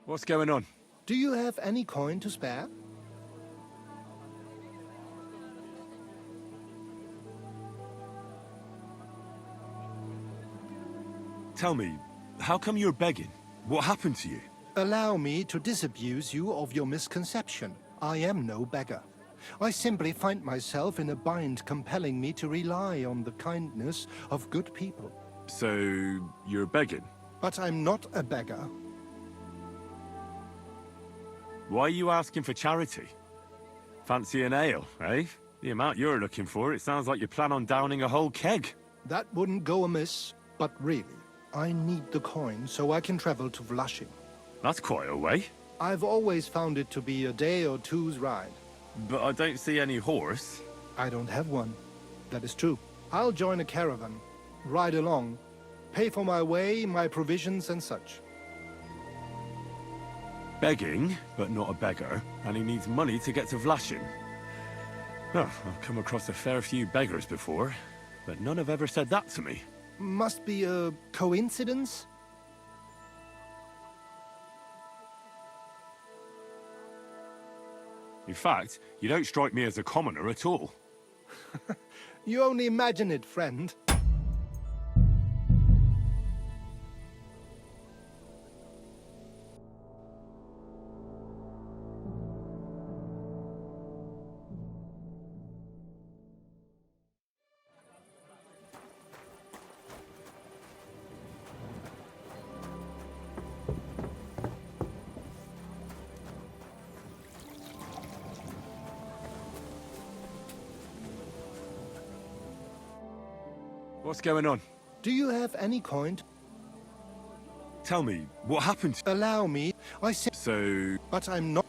What's going on? Do you have any coin to spare? Tell me, how come you're begging? What happened to you? Allow me to disabuse you of your misconception. I am no beggar. I simply find myself in a bind compelling me to rely on the kindness of good people. So, you're begging? But I'm not a beggar. Why are you asking for charity? Fancy an ale, eh? The amount you're looking for, it sounds like you plan on downing a whole keg. That wouldn't go amiss, but really, I need the coin so I can travel to Vlashim. That's quite a way. I've always found it to be a day or two's ride. But I don't see any horse. I don't have one. That is true. I'll join a caravan, ride along, pay for my way, my provisions and such. Begging, but not a beggar, and he needs money to get to Vlashim. Oh, I've come across a fair few beggars before, but none have ever said that to me. Must be a coincidence? In fact, you don't strike me as a commoner at all. You only imagine it, friend. What's going on? Do you have any coin? Tell me, what happened? Allow me. So, But I'm not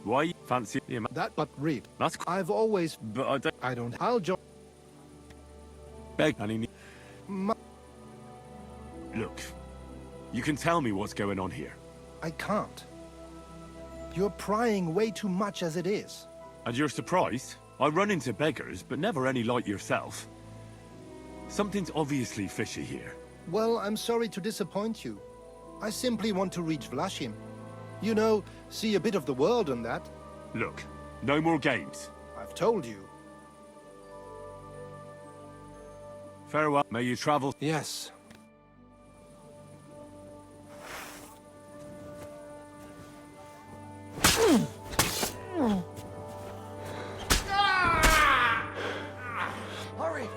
why you fancy the amount? that, but read. That's I've always... but I don't... I'll join... beg and he My... Look, you can tell me what's going on here. I can't. You're prying way too much as it is. And you're surprised? I run into beggars, but never any like yourself. Something's obviously fishy here. Well, I'm sorry to disappoint you. I simply want to reach Vlashim. You know, see a bit of the world and that. Look, no more games. I've told you. Farewell. May you travel. Yes. Hurry!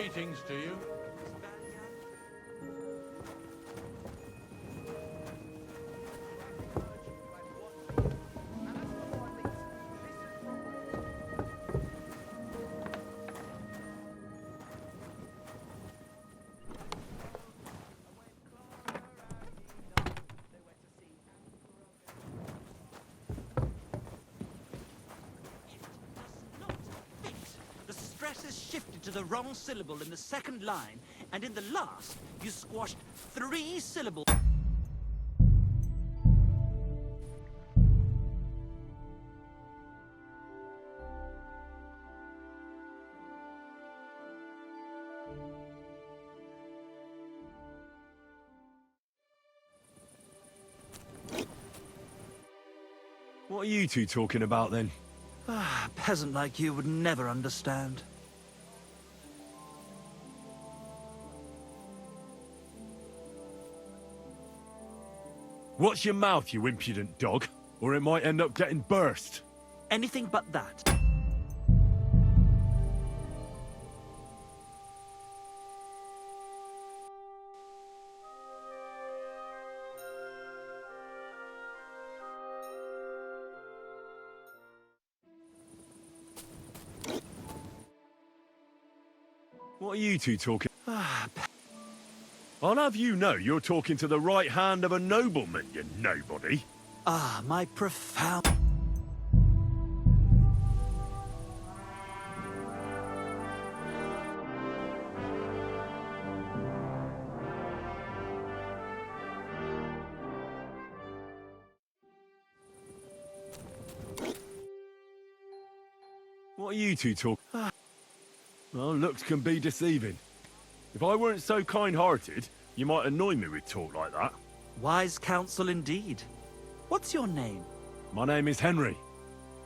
Greetings to you. The stress is shifted to the wrong syllable in the second line, and in the last, you squashed 3 syllables. What are you two talking about then? Ah, a peasant like you would never understand. Watch your mouth, you impudent dog, or it might end up getting burst. Anything but that. What are you two talking? I'll have you know you're talking to the right hand of a nobleman, you nobody. Ah, my profound... What are you two talking? Well, looks can be deceiving. If I weren't so kind-hearted, you might annoy me with talk like that. Wise counsel indeed. What's your name? My name is Henry.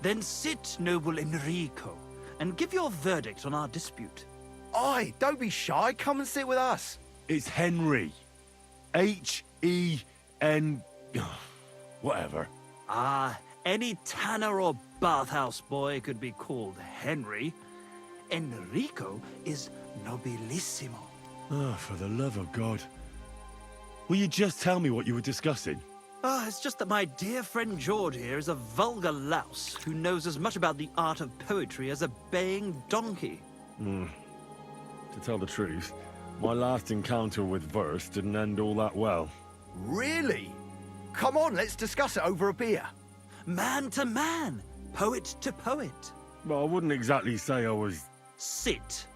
Then sit, noble Enrico, and give your verdict on our dispute. Oi, don't be shy. Come and sit with us. It's Henry. H-E-N... whatever. Ah, any tanner or bathhouse boy could be called Henry. Enrico is nobilissimo. Oh, for the love of God. Will you just tell me what you were discussing? Ah, it's just that my dear friend George here is a vulgar louse who knows as much about the art of poetry as a baying donkey. To tell the truth, my last encounter with verse didn't end all that well. Really? Come on, let's discuss it over a beer. Man to man, poet to poet. Well, I wouldn't exactly say I was... Sit.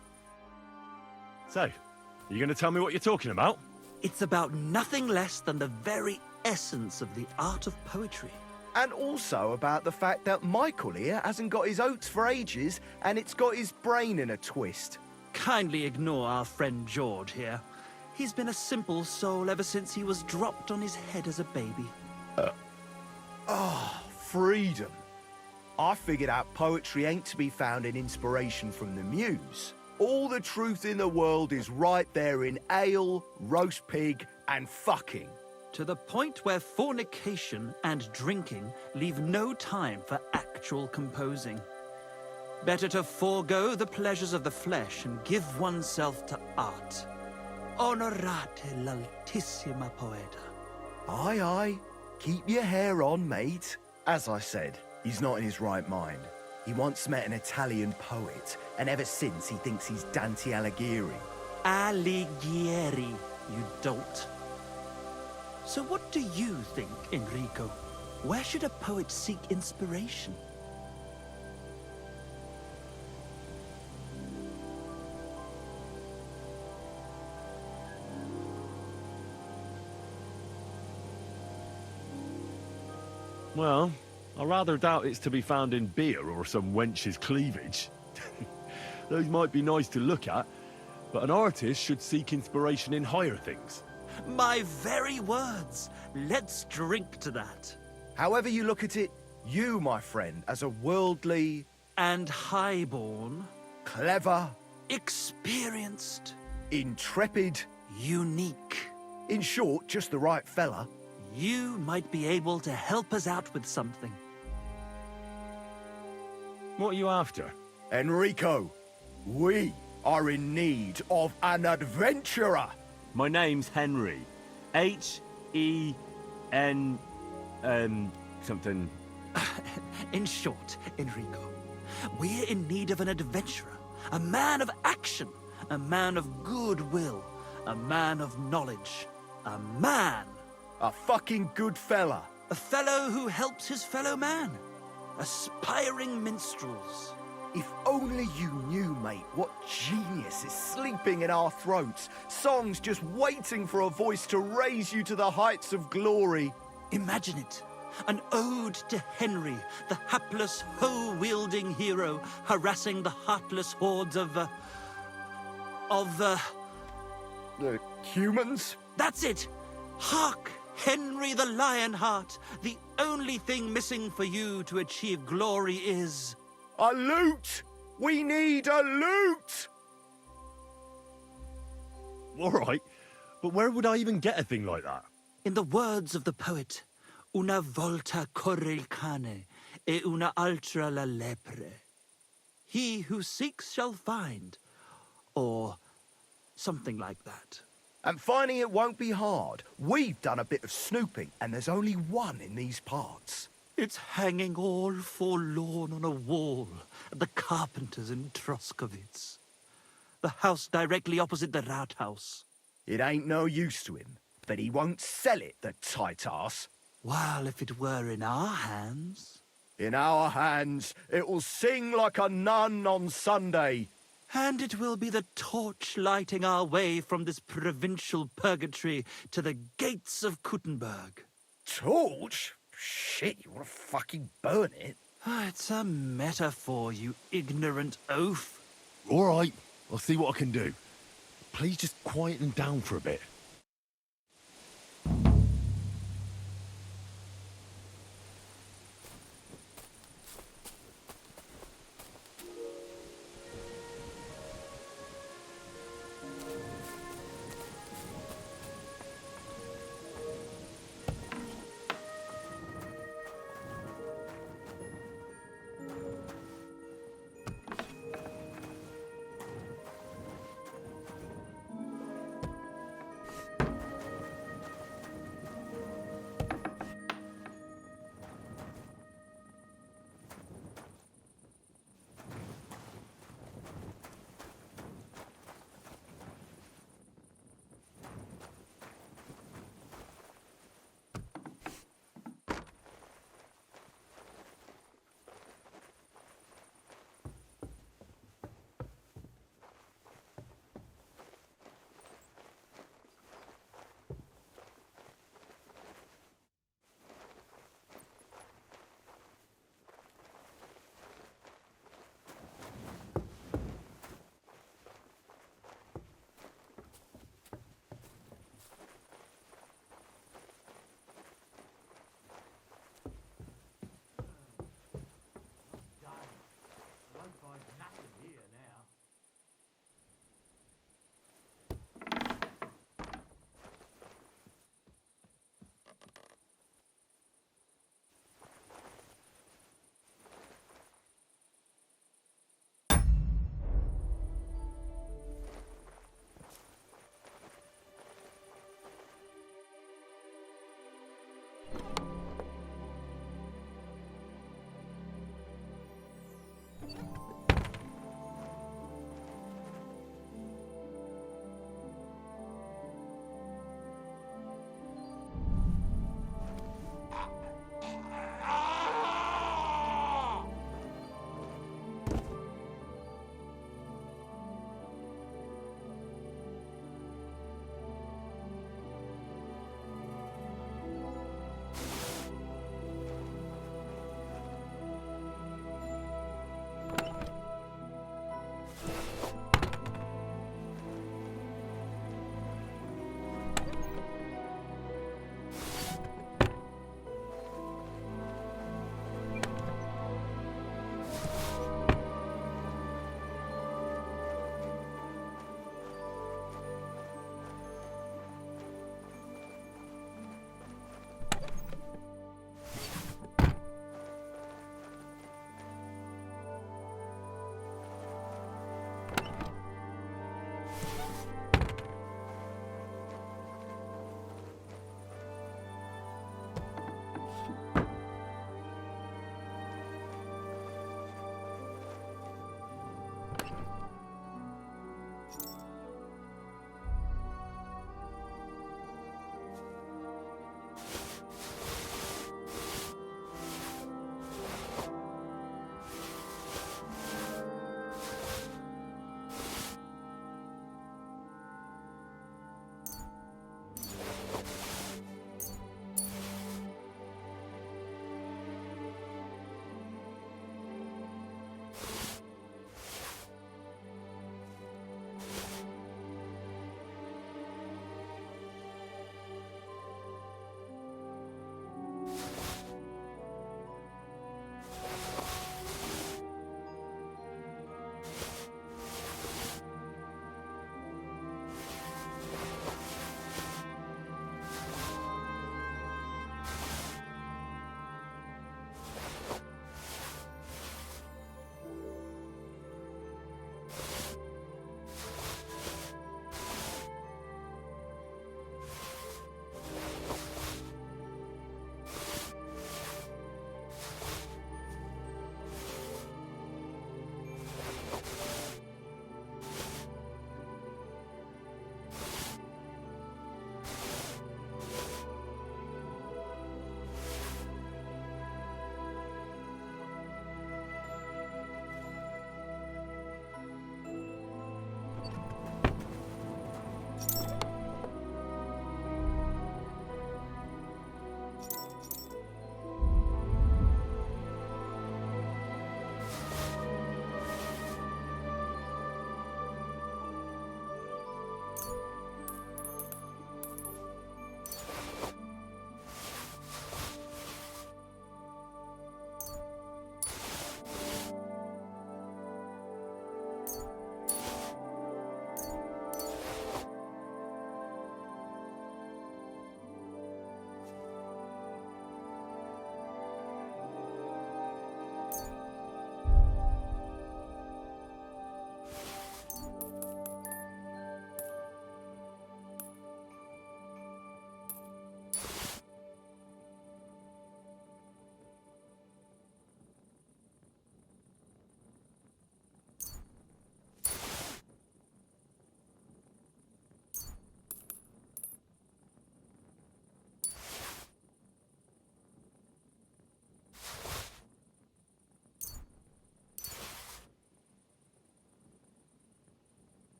So, you going to tell me what you're talking about? It's about nothing less than the very essence of the art of poetry. And also about the fact that Michael here hasn't got his oats for ages and it's got his brain in a twist. Kindly ignore our friend George here. He's been a simple soul ever since he was dropped on his head as a baby. Freedom. I figured out poetry ain't to be found in inspiration from the muse. All the truth in the world is right there in ale, roast pig, and fucking. To the point where fornication and drinking leave no time for actual composing. Better to forego the pleasures of the flesh and give oneself to art. Onorate l'altissima poeta. Aye, aye. Keep your hair on, mate. As I said, he's not in his right mind. He once met an Italian poet, and ever since he thinks he's Dante Alighieri. Alighieri, you dolt. So what do you think, Enrico? Where should a poet seek inspiration? Well, I rather doubt it's to be found in beer or some wench's cleavage. Those might be nice to look at, but an artist should seek inspiration in higher things. My very words. Let's drink to that. However you look at it, you, my friend, as a worldly, And highborn, clever, experienced, intrepid, unique. in short, just the right fella. You might be able to help us out with something. What are you after? Enrico, we are in need of an adventurer. My name's Henry. H-E-N... something... In short, Enrico, we're in need of an adventurer, a man of action, a man of goodwill, a man of knowledge, a man. A fucking good fella. A fellow who helps his fellow man. Aspiring minstrels. If only you knew, mate, what genius is sleeping in our throats. Songs just waiting for a voice to raise you to the heights of glory. Imagine it. An ode to Henry, the hapless, hoe-wielding hero, harassing the heartless hordes of Humans? That's it! Hark! Henry the Lionheart! The only thing missing for you to achieve glory is... A loot! We need a loot! Alright, but where would I even get a thing like that? In the words of the poet, una volta corre il cane, e una altra la lepre. He who seeks shall find, or something like that. And finding it won't be hard. We've done a bit of snooping, and there's only one in these parts. It's hanging all forlorn on a wall at the carpenter's in Troskowitz. The house directly opposite the Rathaus. It ain't no use to him, but he won't sell it, the tight ass. While if it were in our hands... In our hands, it will sing like a nun on Sunday. And it will be the torch lighting our way from this provincial purgatory to the gates of Kuttenberg. Torch? Shit, you want to fucking burn it? It's a metaphor, you ignorant oaf. Alright, I'll see what I can do. Please just quieten down for a bit.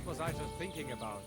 What was I just thinking about?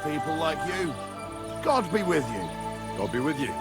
People like you. God be with you. God be with you.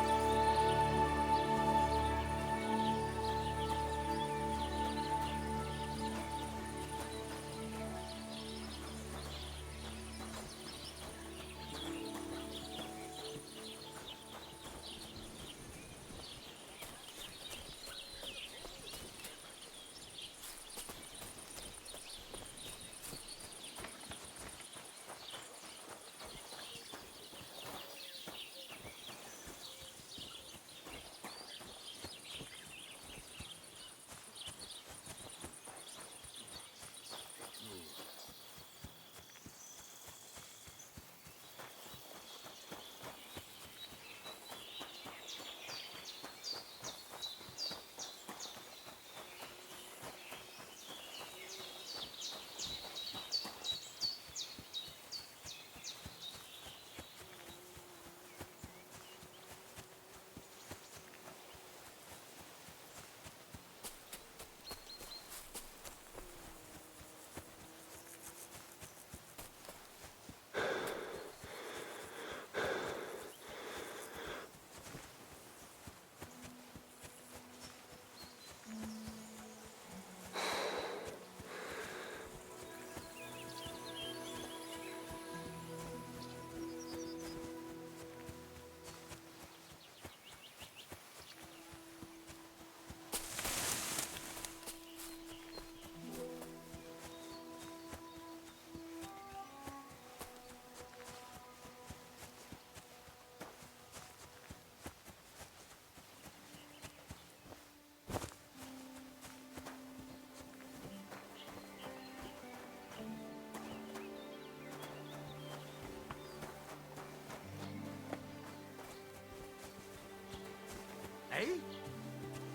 Hey?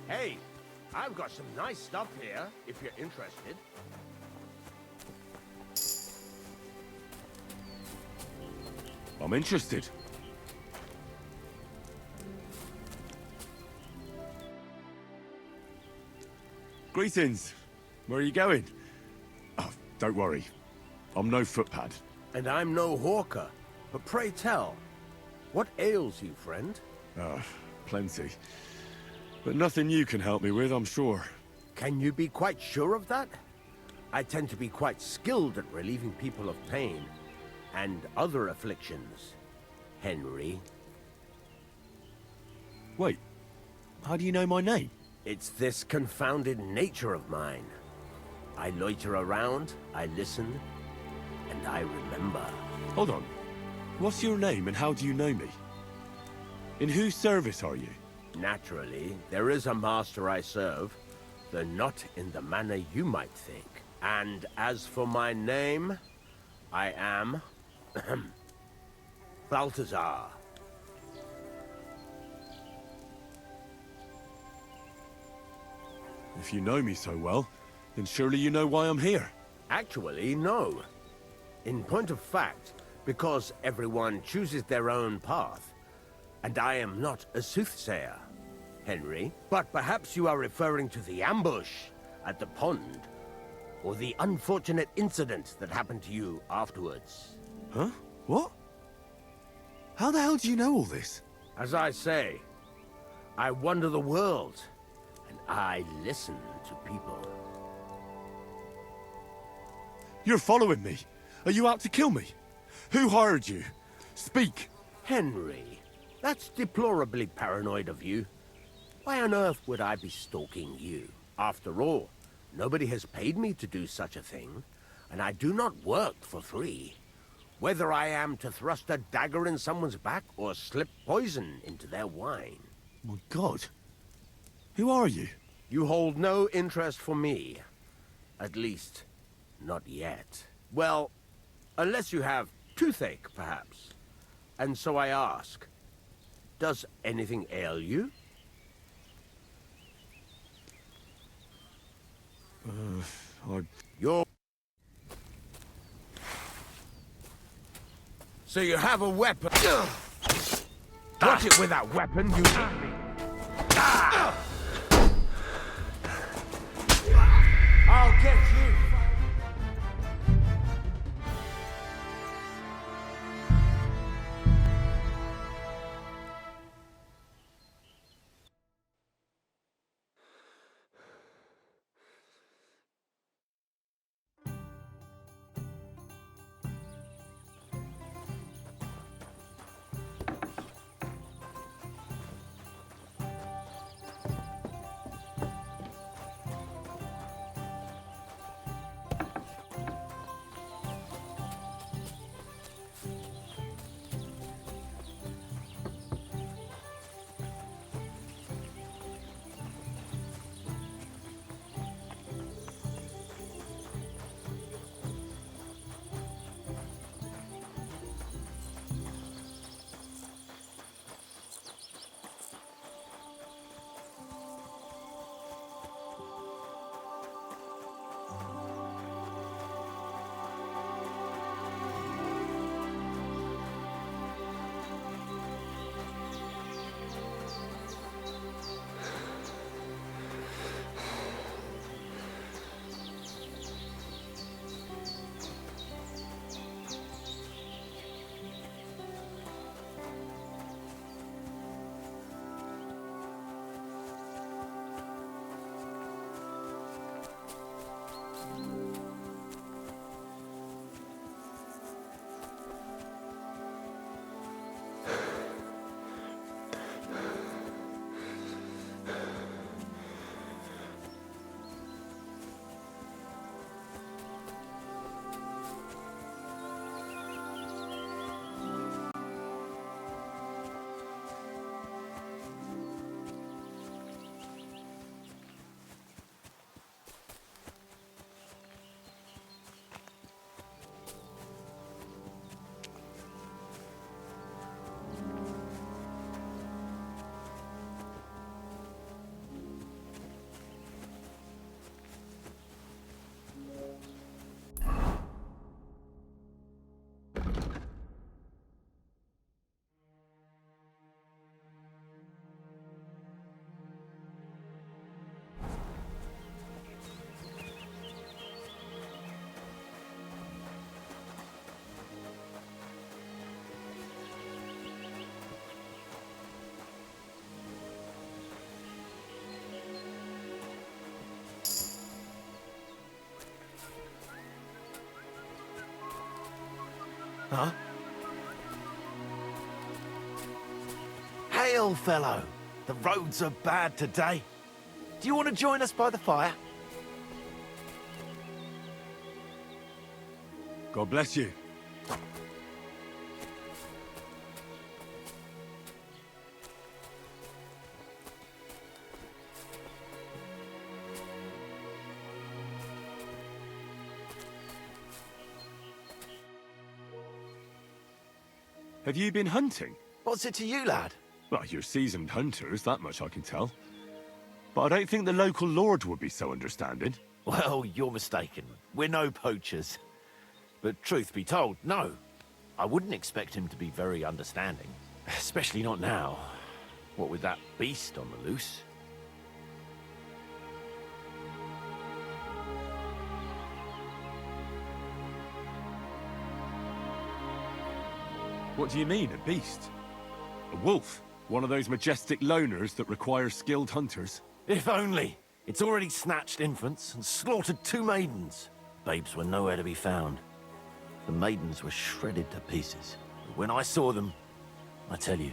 Hey, I've got some nice stuff here, if you're interested. I'm interested. Greetings. Where are you going? Oh, don't worry. I'm no footpad. And I'm no hawker. But pray tell, what ails you, friend? Plenty. But nothing you can help me with, I'm sure. Can you be quite sure of that? I tend to be quite skilled at relieving people of pain and other afflictions, Henry. Wait, how do you know my name? It's this confounded nature of mine. I loiter around, I listen, and I remember. Hold on. What's your name and how do you know me? In whose service are you? Naturally, there is a master I serve, though not in the manner you might think. And as for my name, I am... Balthazar. If you know me so well, then surely you know why I'm here. Actually, no. In point of fact, because everyone chooses their own path, and I am not a soothsayer, Henry. But perhaps you are referring to the ambush at the pond, or the unfortunate incident that happened to you afterwards. Huh? What? How the hell do you know all this? As I say, I wander the world, and I listen to people. You're following me. Are you out to kill me? Who hired you? Speak. Henry, that's deplorably paranoid of you. Why on earth would I be stalking you? After all, nobody has paid me to do such a thing, and I do not work for free. Whether I am to thrust a dagger in someone's back or slip poison into their wine. My God. Who are you? You hold no interest for me. At least, not yet. Well, unless you have toothache, perhaps. And so I ask, does anything ail you? You're... So you have a weapon. Watch it with that weapon, you hit me. I'll get you. Huh? Hail, fellow. The roads are bad today. Do you want to join us by the fire? God bless you. Have you been hunting? What's it to you, lad? Well, you're seasoned hunters, that much I can tell. But I don't think the local lord would be so understanding. Well, you're mistaken. We're no poachers. But truth be told, no. I wouldn't expect him to be very understanding. Especially not now. What with that beast on the loose. What do you mean, a beast? A wolf? One of those majestic loners that require skilled hunters? If only. It's already snatched infants and slaughtered 2 maidens. Babes were nowhere to be found. The maidens were shredded to pieces. But when I saw them, I tell you,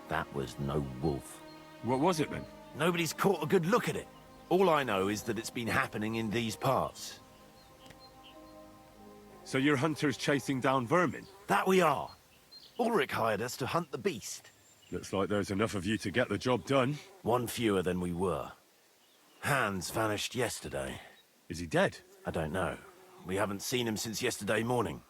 that was no wolf. What was it then? Nobody's caught a good look at it. All I know is that it's been happening in these parts. So you're hunters chasing down vermin? That we are. Ulrich hired us to hunt the beast. Looks like there's enough of you to get the job done. 1 fewer than we were. Hans vanished yesterday. Is he dead? I don't know. We haven't seen him since yesterday morning.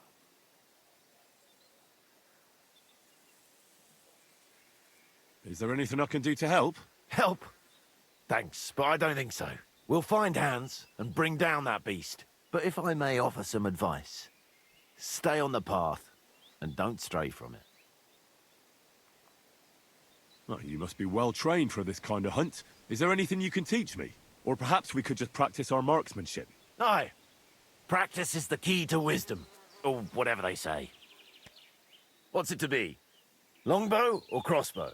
Is there anything I can do to help? Help? Thanks, but I don't think so. We'll find Hans and bring down that beast. But if I may offer some advice, stay on the path and don't stray from it. Well, you must be well trained for this kind of hunt. Is there anything you can teach me? Or perhaps we could just practice our marksmanship. Aye. Practice is the key to wisdom, or whatever they say. What's it to be? Longbow or crossbow?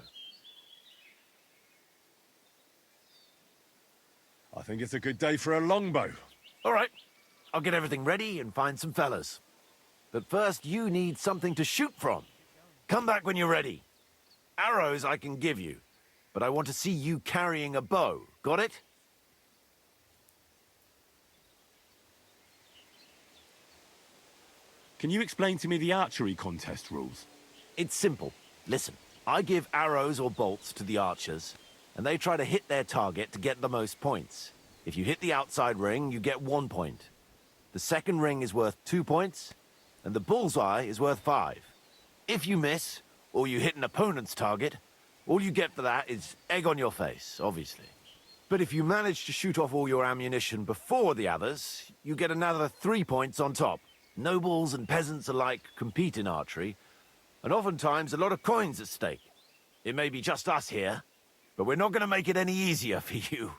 I think it's a good day for a longbow. All right. I'll get everything ready and find some fellas. But first, you need something to shoot from. Come back when you're ready. Arrows I can give you, but I want to see you carrying a bow. Got it? Can you explain to me the archery contest rules? It's simple. Listen, I give arrows or bolts to the archers, and they try to hit their target to get the most points. If you hit the outside ring, you get 1 point. The second ring is worth 2 points, and the bullseye is worth 5. If you miss, or you hit an opponent's target, all you get for that is egg on your face, obviously. But if you manage to shoot off all your ammunition before the others, you get another 3 points on top. Nobles and peasants alike compete in archery, and oftentimes a lot of coins at stake. It may be just us here, but we're not going to make it any easier for you.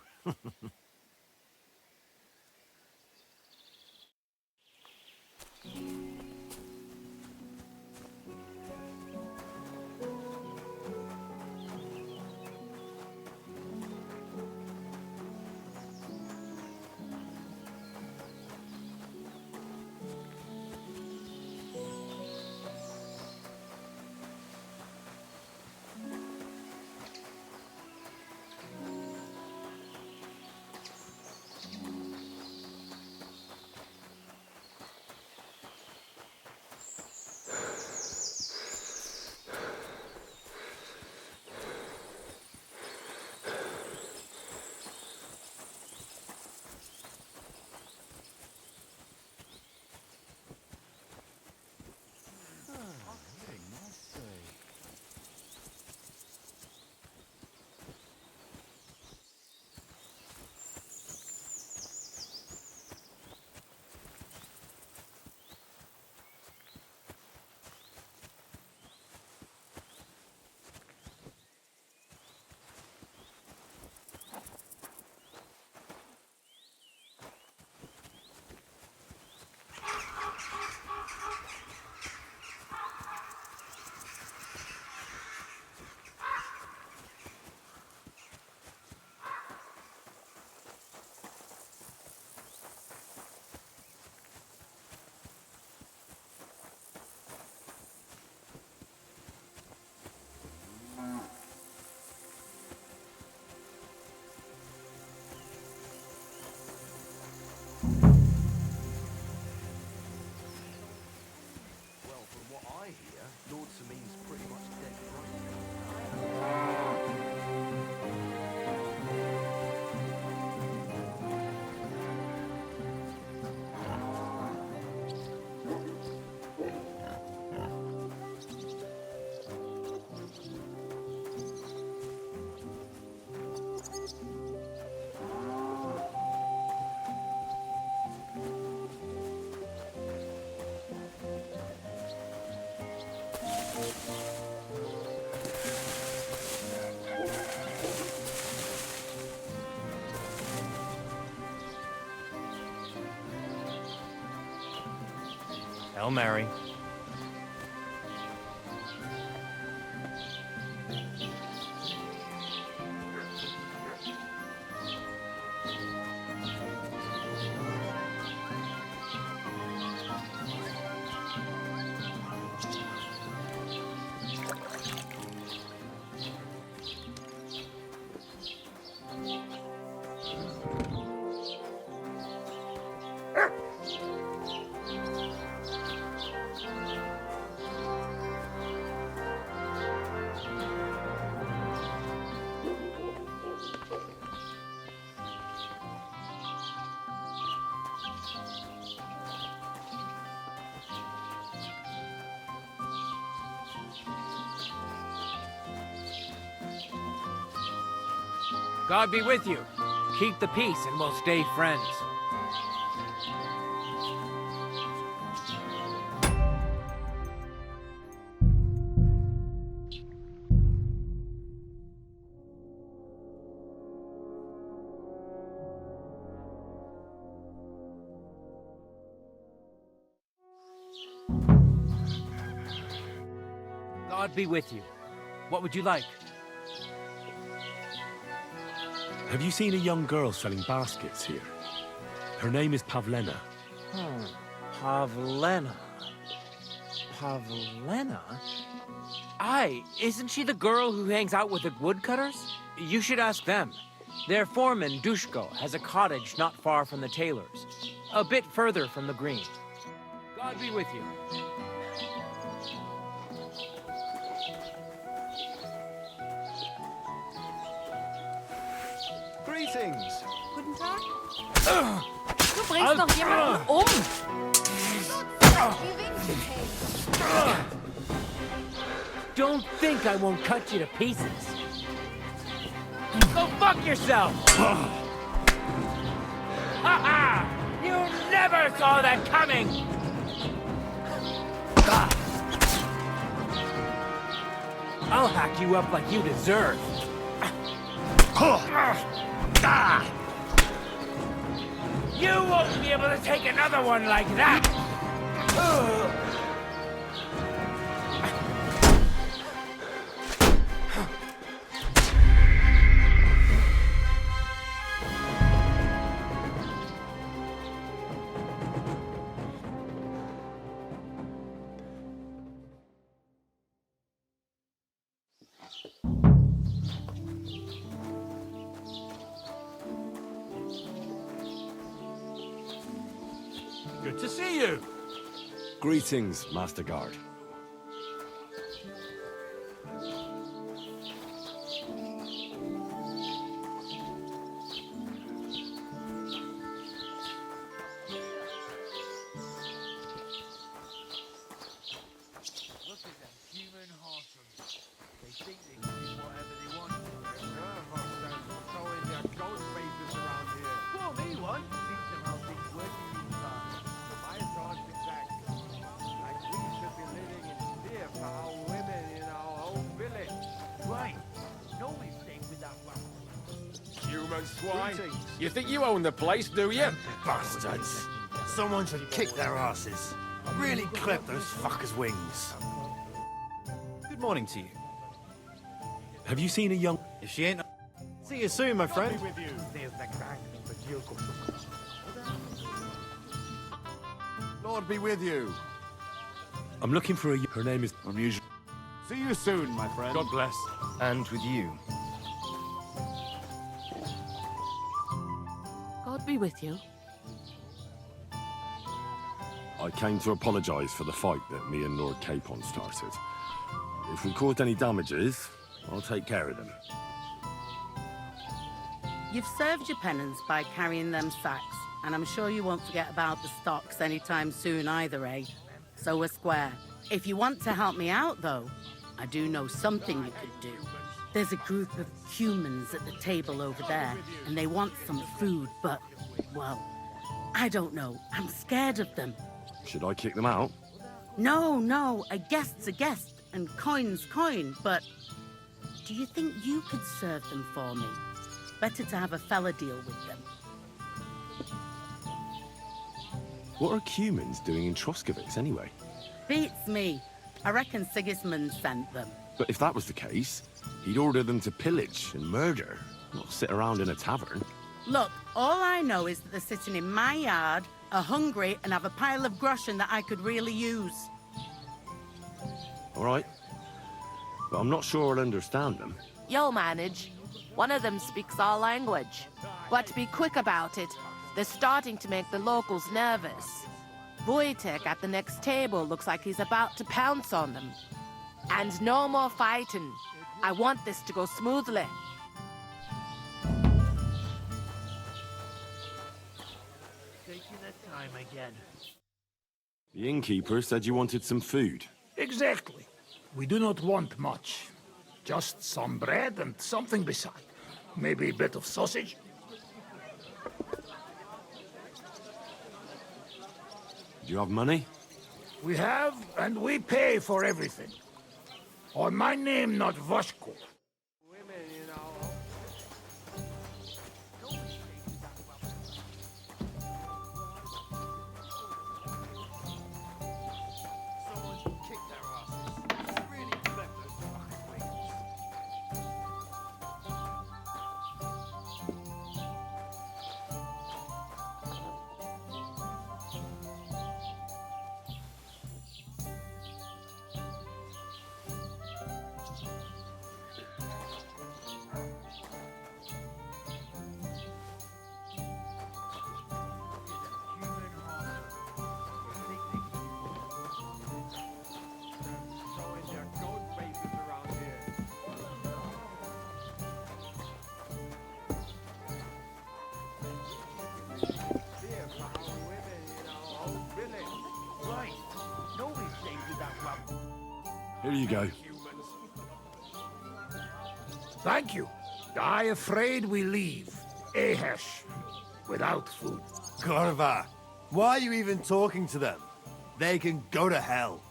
Lord Samin's pretty much dead right. Hail Mary. God be with you. Keep the peace and we'll stay friends. God be with you. What would you like? Have you seen a young girl selling baskets here? Her name is Pavlena. Pavlena. Pavlena? Aye, isn't she the girl who hangs out with the woodcutters? You should ask them. Their foreman, Dushko, has a cottage not far from the tailor's, a bit further from the green. God be with you. Greetings. Guten Tag. Du bringst noch jemanden um. Don't think I won't cut you to pieces. Go fuck yourself! Ha ha! You never saw that coming! I'll hack you up like you deserve. You won't be able to take another one like that! Good to see you. Greetings, Master Guard. Look at them human heartums. They think they can do whatever they want. Throwing their ghost faces around here. Well, me one. Teach them how things work in these times. My thoughts exactly. Like we should be living in fear for our women in our own village. Right. No mistake with that one. Human swine. Greetings. You think you own the place, do you? Bastards. Someone should kick their asses. Really clip those fuckers' wings. Good morning to you. Have you seen a young... If she ain't... See you soon, my friend. With you. Lord be with you. I'm looking for a... Her name is... Unusual. See you soon, my friend. God bless. And with you. God be with you. I came to apologize for the fight that me and Lord Capon started. If we caused any damages, I'll take care of them. You've served your penance by carrying them sacks, and I'm sure you won't forget about the stocks anytime soon either, eh? So we're square. If you want to help me out, though, I do know something you could do. There's a group of humans at the table over there, and they want some food, but, well, I don't know. I'm scared of them. Should I kick them out? No, a guest's a guest, and coin's coin, but do you think you could serve them for me? Better to have a fella deal with them. What are humans doing in Troskovitz anyway? Beats me. I reckon Sigismund sent them. But if that was the case, he'd order them to pillage and murder, not sit around in a tavern. Look, all I know is that they're sitting in my yard, are hungry, and have a pile of groschen that I could really use. All right. But I'm not sure I'll understand them. You'll manage. One of them speaks our language. But be quick about it. They're starting to make the locals nervous. Wojtek at the next table looks like he's about to pounce on them. And no more fighting. I want this to go smoothly. Taking their time again. The innkeeper said you wanted some food. Exactly. We do not want much. Just some bread and something beside. Maybe a bit of sausage. Do you have money? We have, and we pay for everything. Or my name not Voshko. Women, you know. Someone should kick their asses. Really collect those fucking wings. Showing their goat faces around here. Dear foul women in our whole village. Right. Nobody stays without love. Here you go. Humans. Thank you. I afraid we leave. Ahesh. Without food. Corva, why are you even talking to them? They can go to hell.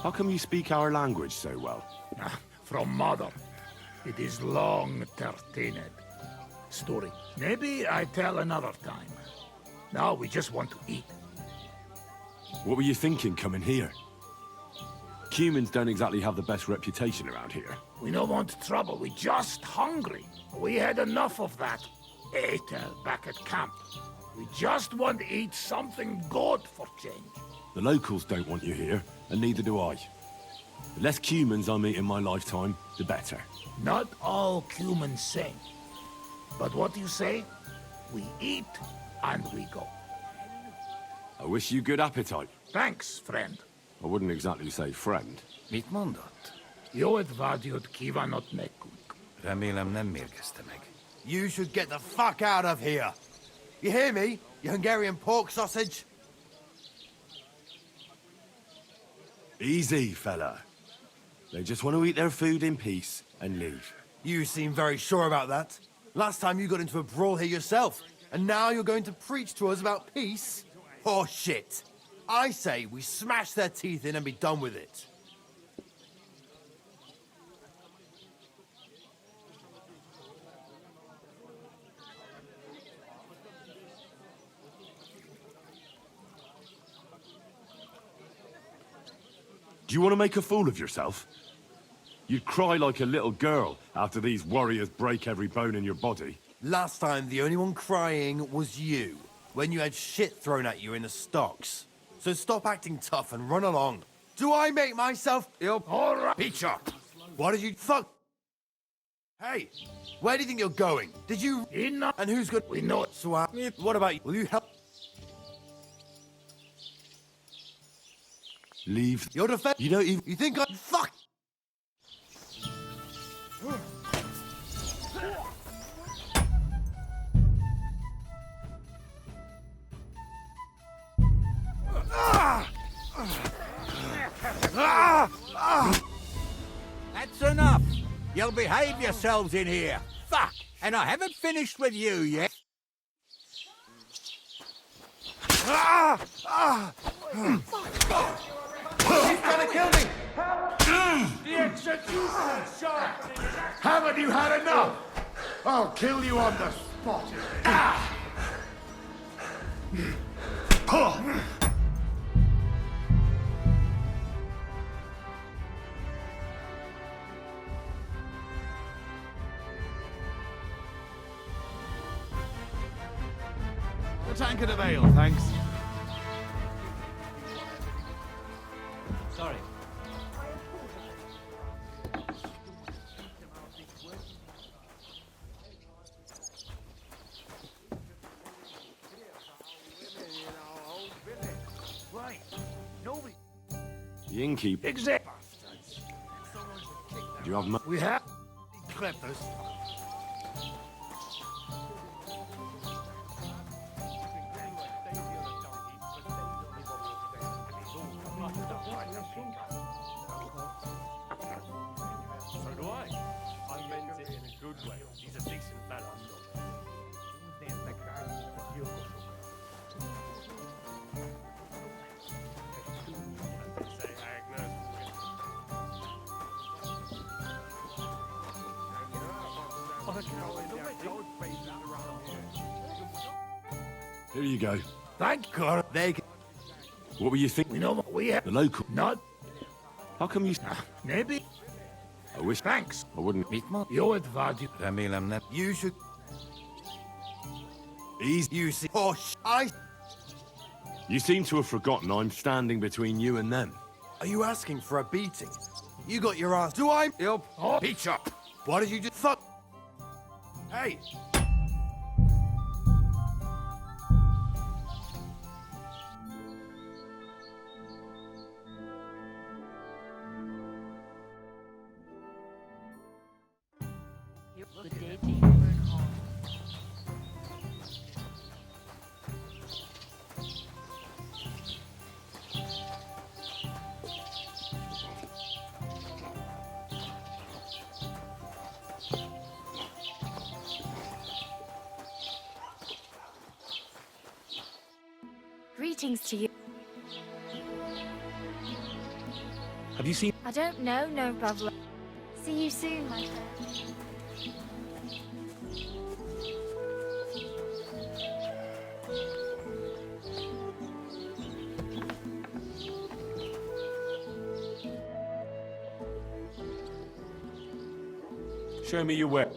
How come you speak our language so well? From mother. It is long tertined. Story. Maybe I tell another time. Now we just want to eat. What were you thinking coming here? Humans don't exactly have the best reputation around here. We don't want trouble. We just hungry. We had enough of that. Etel back at camp. We just want to eat something good for change. The locals don't want you here, and neither do I. The less humans I meet in my lifetime, the better. Not all humans same. But what you say? We eat and we go. I wish you good appetite. Thanks, friend. I wouldn't exactly say friend. Mit mondott? Jót vágyott kívánott nekünk. Remélem nem mérgezte meg. You should get the fuck out of here. You hear me, you Hungarian pork sausage? Easy, fella. They just want to eat their food in peace and leave. You seem very sure about that. Last time you got into a brawl here yourself, and now you're going to preach to us about peace? Oh shit. I say we smash their teeth in and be done with it. Do you want to make a fool of yourself? You'd cry like a little girl after these warriors break every bone in your body. Last time, the only one crying was you, when you had shit thrown at you in the stocks. So stop acting tough and run along. Do I make myself ill? All right. Peter, what did you fuck? Hey, where do you think you're going? Did you... Enough. And who's good? We know it. So, what about you? Will you help? Leave. Your defense? You don't even... You think I... Fuck! That's enough. You'll behave yourselves in here. Fuck! And I haven't finished with you yet. He's gonna kill me! The executioner sharp. Haven't you had enough? I'll kill you on the spot. A tankard of ale, thanks. Sorry. Right. Nobody. The innkeep. Exact. Do you have money? We have clippers. So do I. I meant it in a good way. He's a decent fella. Say Agnes. Here you go. Thank God. They... What were you thinking? We know what we have. The local. Not. How come you... Maybe. I wish... Thanks. I wouldn't... Your advice. You should... Easy. You see... Oh, I... You seem to have forgotten I'm standing between you and them. Are you asking for a beating? You got your ass... Do I... Yep. Oh, beat up. What did you do? Fuck... Hey! Good day to you. Greetings to you. Have you seen... I don't know, no problem. See you soon, my friend. Show me your way.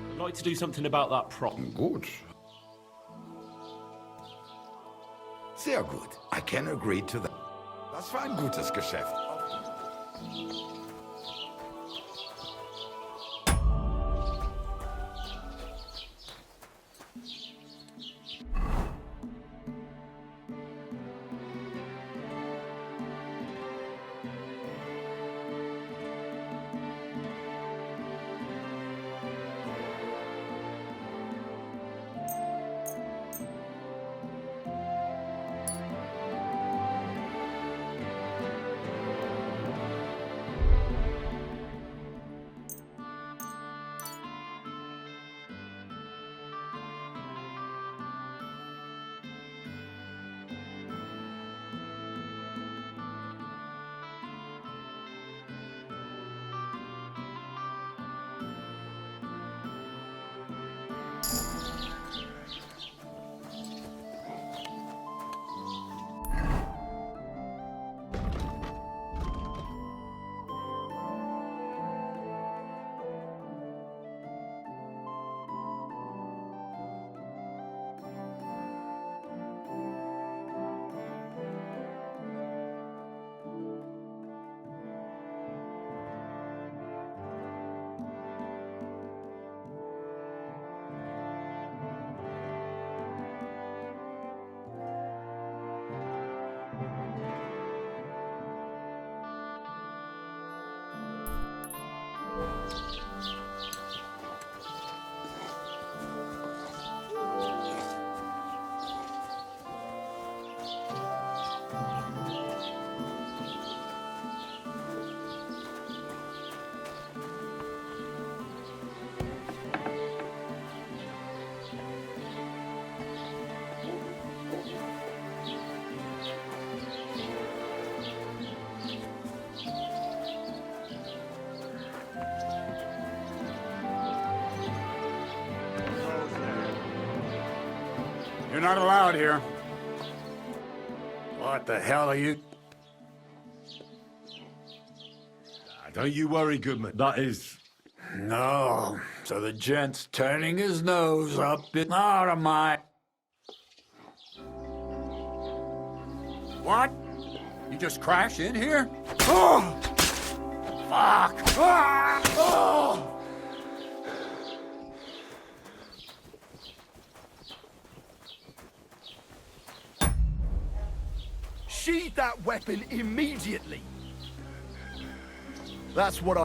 I'd like to do something about that prop. Gut. Sehr gut. I can agree to that. Das war ein gutes Geschäft. You're not allowed here. What the hell are you? Don't you worry, Goodman. That is... No. So the gent's turning his nose up in out of my... What? You just crash in here? Oh! Fuck! Ah! Oh! Sheathe that weapon immediately. That's what I...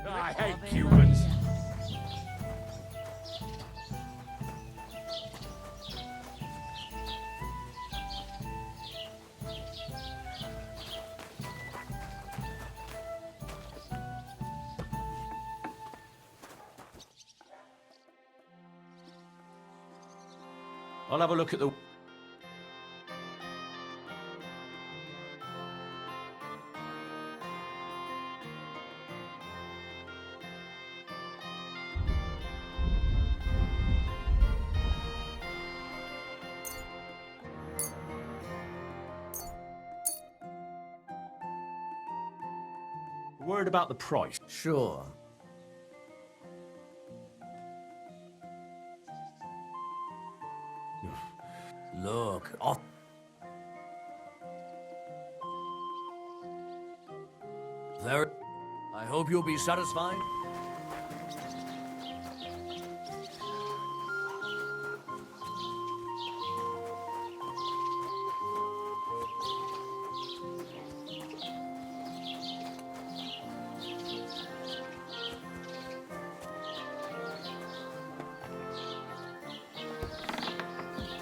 I hate Cubans. I'll have a look at the... Word about the price. Sure. Look, there. I hope you'll be satisfied.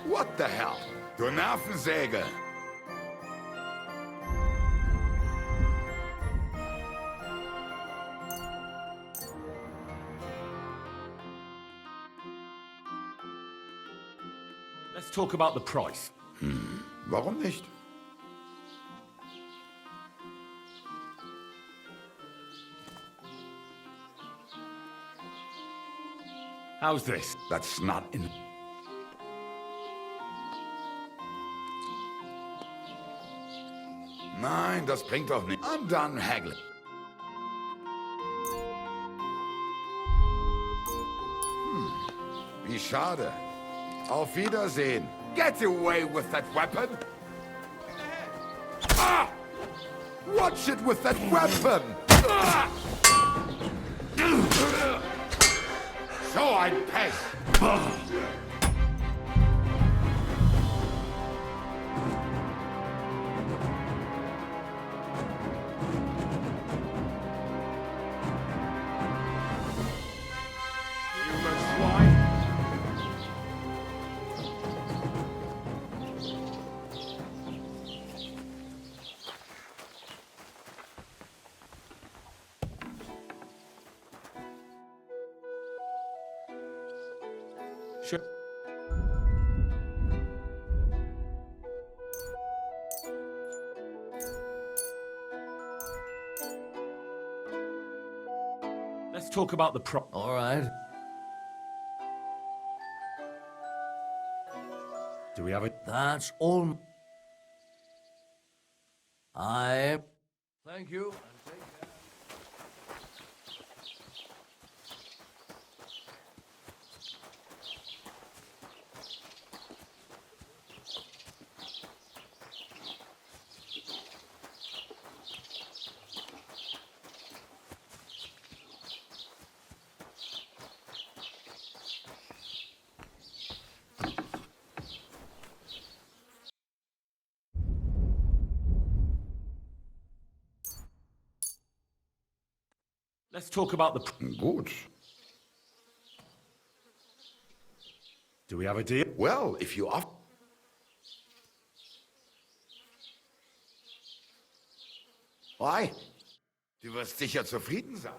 What the hell? Du Nervensäge! Let's talk about the price. Warum nicht? How's this? That's not in... Nein, das bringt doch nicht. Und dann Hagel. Wie schade. Auf Wiedersehen. Get away with that weapon. Ah! Watch it with that weapon. Ah! So ein Pech. Sure. Let's talk about the pro... All right. Do we have it? That's all. Thank you. Let's talk about the... Gut. Do we have a deal? Well, if you offer... Why? Du wirst sicher zufrieden sein.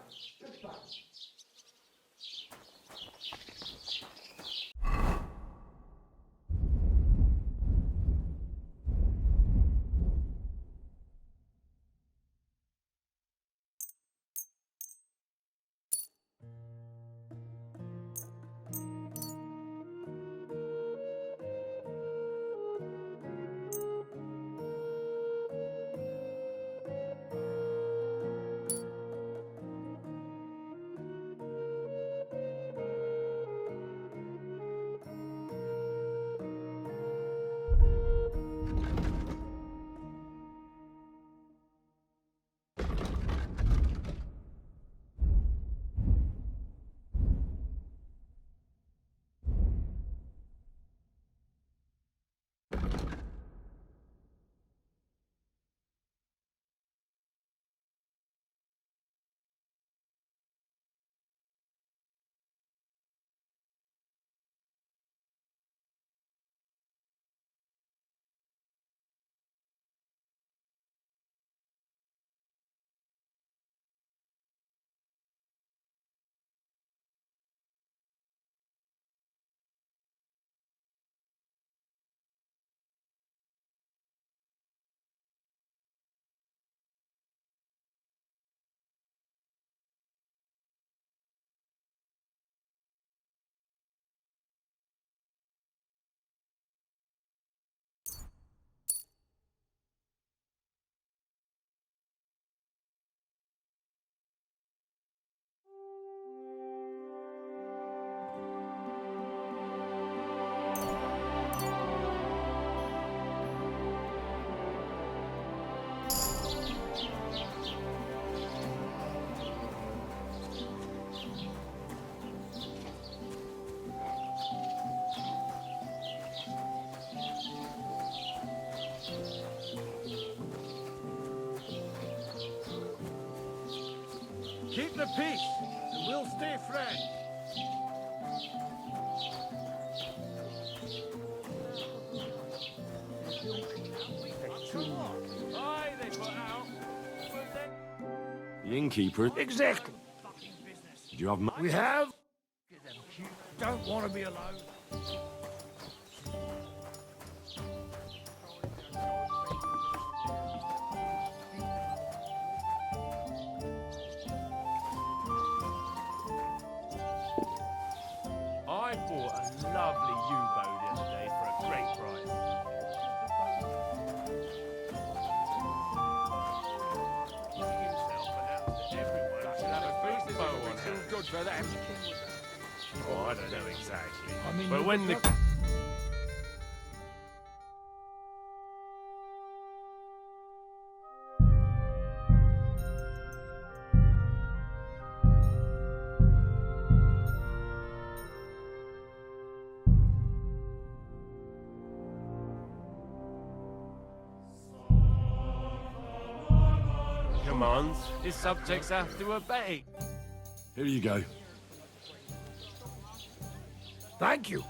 Keep the peace, and we'll stay friends. Aye, they put out. The innkeeper. Exactly. Do you have money? We have. Don't want to be alone. I bought a lovely U-boat the other day for a great price. He himself announced that everyone should have a big bow on hand. Good for them. Oh, I don't know exactly. I mean, but when the... commands, his subjects have to obey. Here you go. Thank you.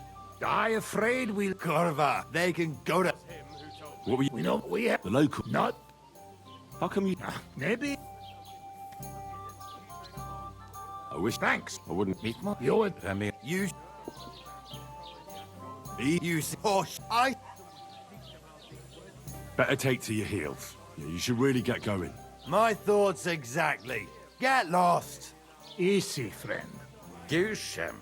I afraid we'll... Corva, they can go to... What were you... We know we have... The local... Not... How come you... Maybe... I wish... Thanks. I wouldn't... You would... I mean... You... You... Oh, I... Better take to your heels. Yeah, you should really get going. My thoughts exactly. Get lost. Easy, friend. Goose him.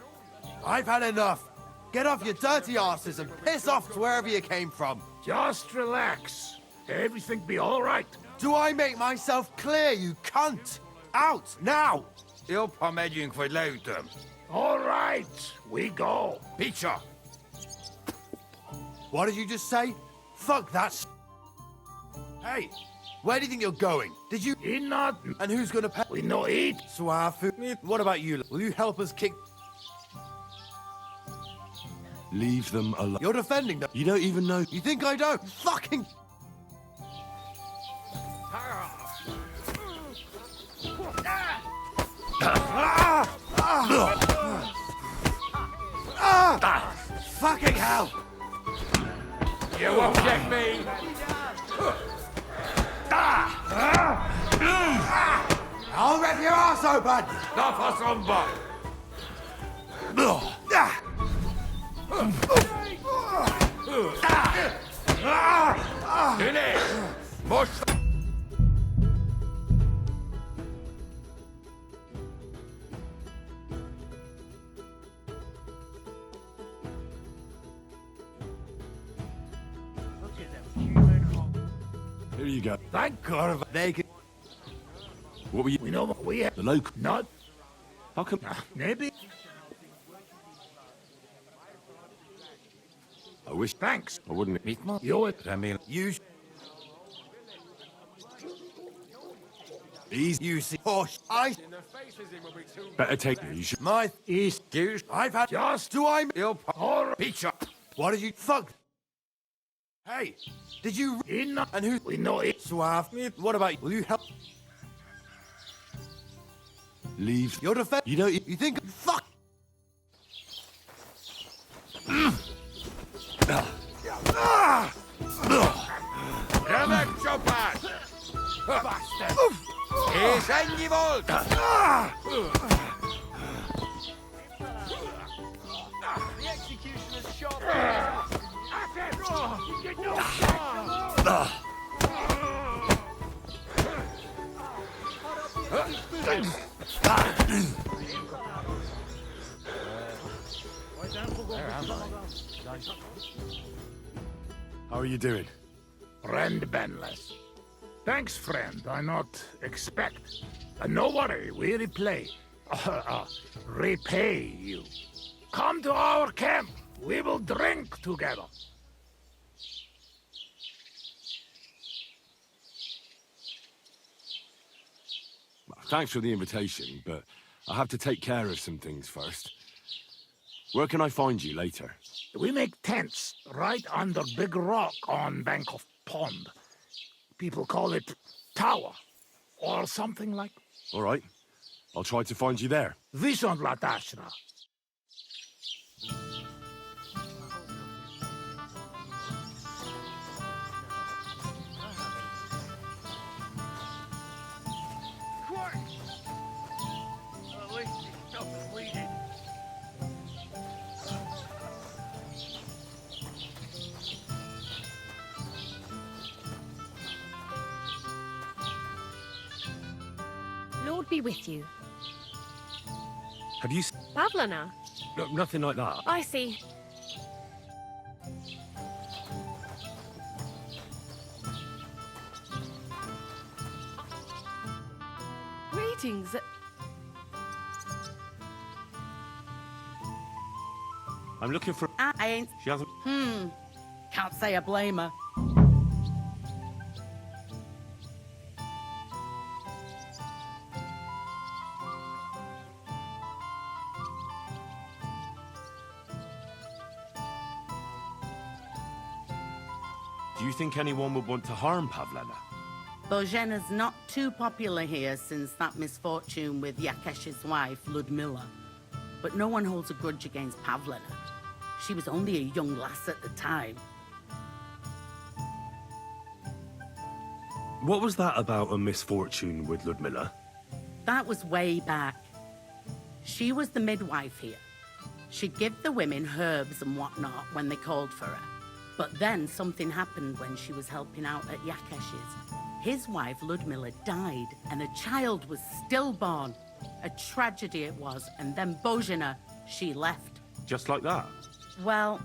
I've had enough. Get off your dirty asses and piss off to wherever you came from. Just relax. Everything be all right. Do I make myself clear, you cunt? Out, now! You'll pomedium for later. All right, we go. Picture. What did you just say? Fuck that Hey, where do you think you're going? Did you... Eat not... And who's gonna pay? We no eat. Swafu. What about you? Will you help us kick... Leave them alone. You're defending them. You don't even know... You think I don't? Fucking... Fucking hell! You won't get me! I'll rip your ass open! Not for somebody. Finish! Mush. Here you go. Thank God they can... What were you... we know what we have. The local... Not... How come... Maybe... I wish... Thanks. I wouldn't... You would... I mean... You... Easy. You see... Oh, I... Better take... You should... My... East... Goose. I've had... Just... Do I... You'll... All right. Picture. What did you... Fuck... Hey, did you... Eat not... And who... We no eat. Suave. What about you? Will you help... Leave... Your defense... You don't... You think... Fuck... Remek Chopin! Bastard! Is any volt! The executioner's shot! How are you doing? Friend Benless. Thanks, friend. I not expect. No worry, we replay. Repay you. Come to our camp. We will drink together. Thanks for the invitation, but I have to take care of some things first. Where can I find you later? We make tents right under big rock on bank of pond. People call it tower or something like. All right. I'll try to find you there. Vison la tashra. Quick! At least he's stopping bleeding. Lord be with you. Have you... Pavlana. No, nothing like that. I see. Greetings. I'm looking for... I ain't... She hasn't... Can't say I blame her. Do you think anyone would want to harm Pavlena? Božena's not too popular here since that misfortune with Yakesh's wife, Ludmilla. But no one holds a grudge against Pavlena. She was only a young lass at the time. What was that about a misfortune with Ludmilla? That was way back. She was the midwife here. She'd give the women herbs and whatnot when they called for her. But then something happened when she was helping out at Yakesh's. His wife, Ludmilla, died, and a child was stillborn. A tragedy it was, and then Božena, she left. Just like that? Well,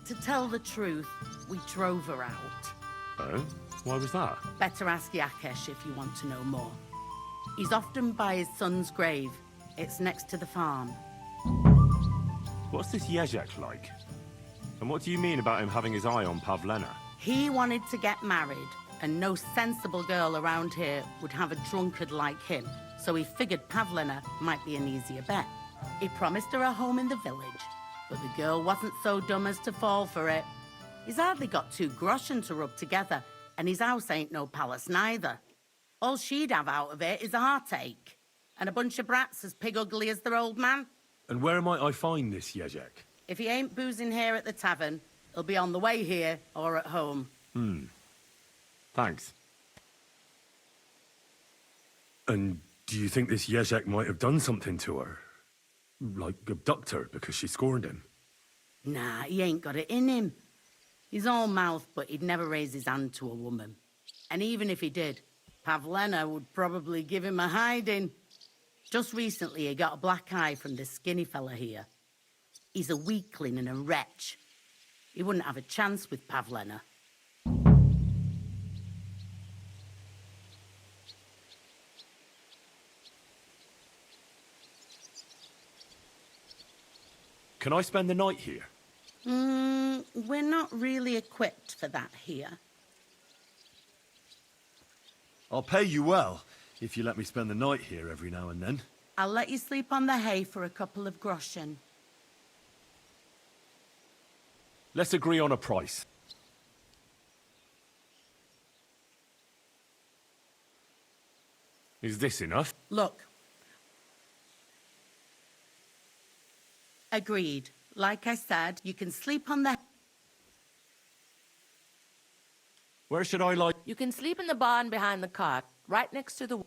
to tell the truth, we drove her out. Oh? Why was that? Better ask Yakesh if you want to know more. He's often by his son's grave. It's next to the farm. What's this Jezek like? And what do you mean about him having his eye on Pavlena? He wanted to get married, and no sensible girl around here would have a drunkard like him, so he figured Pavlena might be an easier bet. He promised her a home in the village, but the girl wasn't so dumb as to fall for it. He's hardly got 2 groschen to rub together, and his house ain't no palace neither. All she'd have out of it is a heartache, and a bunch of brats as pig ugly as their old man. And where might I find this Jezek? If he ain't boozing here at the tavern, he'll be on the way here or at home. Thanks. And do you think this Jezek might have done something to her? Like abduct her because she scorned him? Nah, he ain't got it in him. He's all mouth, but he'd never raise his hand to a woman. And even if he did, Pavlena would probably give him a hiding. Just recently, he got a black eye from this skinny fella here. He's a weakling and a wretch. He wouldn't have a chance with Pavlena. Can I spend the night here? We're not really equipped for that here. I'll pay you well, if you let me spend the night here every now and then. I'll let you sleep on the hay for a couple of groschen. Let's agree on a price. Is this enough? Look. Agreed. Like I said, you can sleep on the... Where should I lie? You can sleep in the barn behind the cart, right next to the...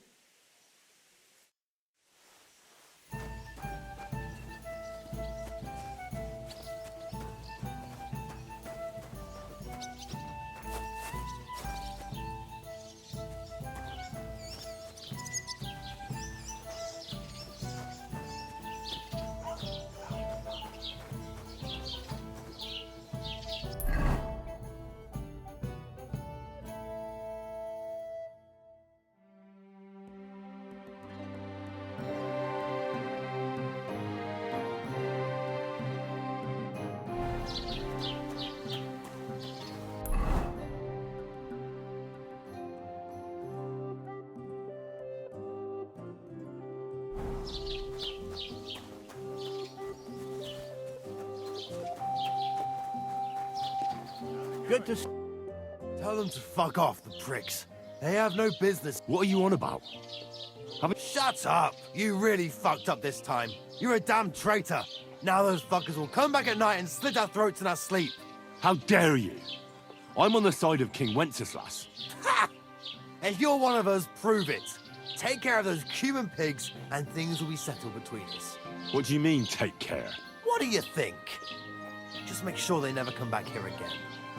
Good to... Tell them to fuck off, the pricks. They have no business. What are you on about? Shut up! You really fucked up this time. You're a damn traitor. Now those fuckers will come back at night and slit our throats in our sleep. How dare you? I'm on the side of King Wenceslas. Ha! If you're one of us, prove it. Take care of those Cuban pigs, and things will be settled between us. What do you mean, take care? What do you think? Just make sure they never come back here again.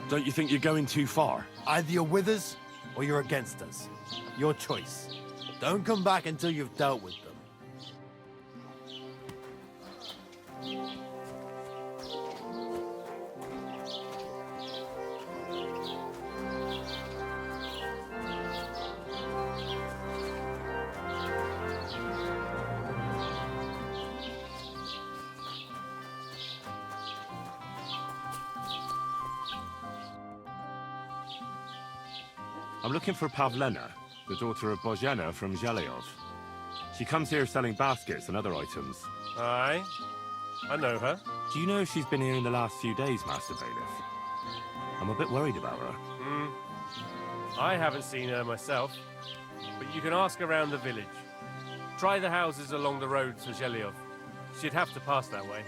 Don't you think you're going too far? Either you're with us, or you're against us. Your choice. Don't come back until you've dealt with them. I'm looking for Pavlena, the daughter of Bozhena from Zhelyov. She comes here selling baskets and other items. Aye, I know her. Do you know if she's been here in the last few days, Master Bailiff? I'm a bit worried about her. I haven't seen her myself, but you can ask around the village. Try the houses along the road to Zhelyov. She'd have to pass that way.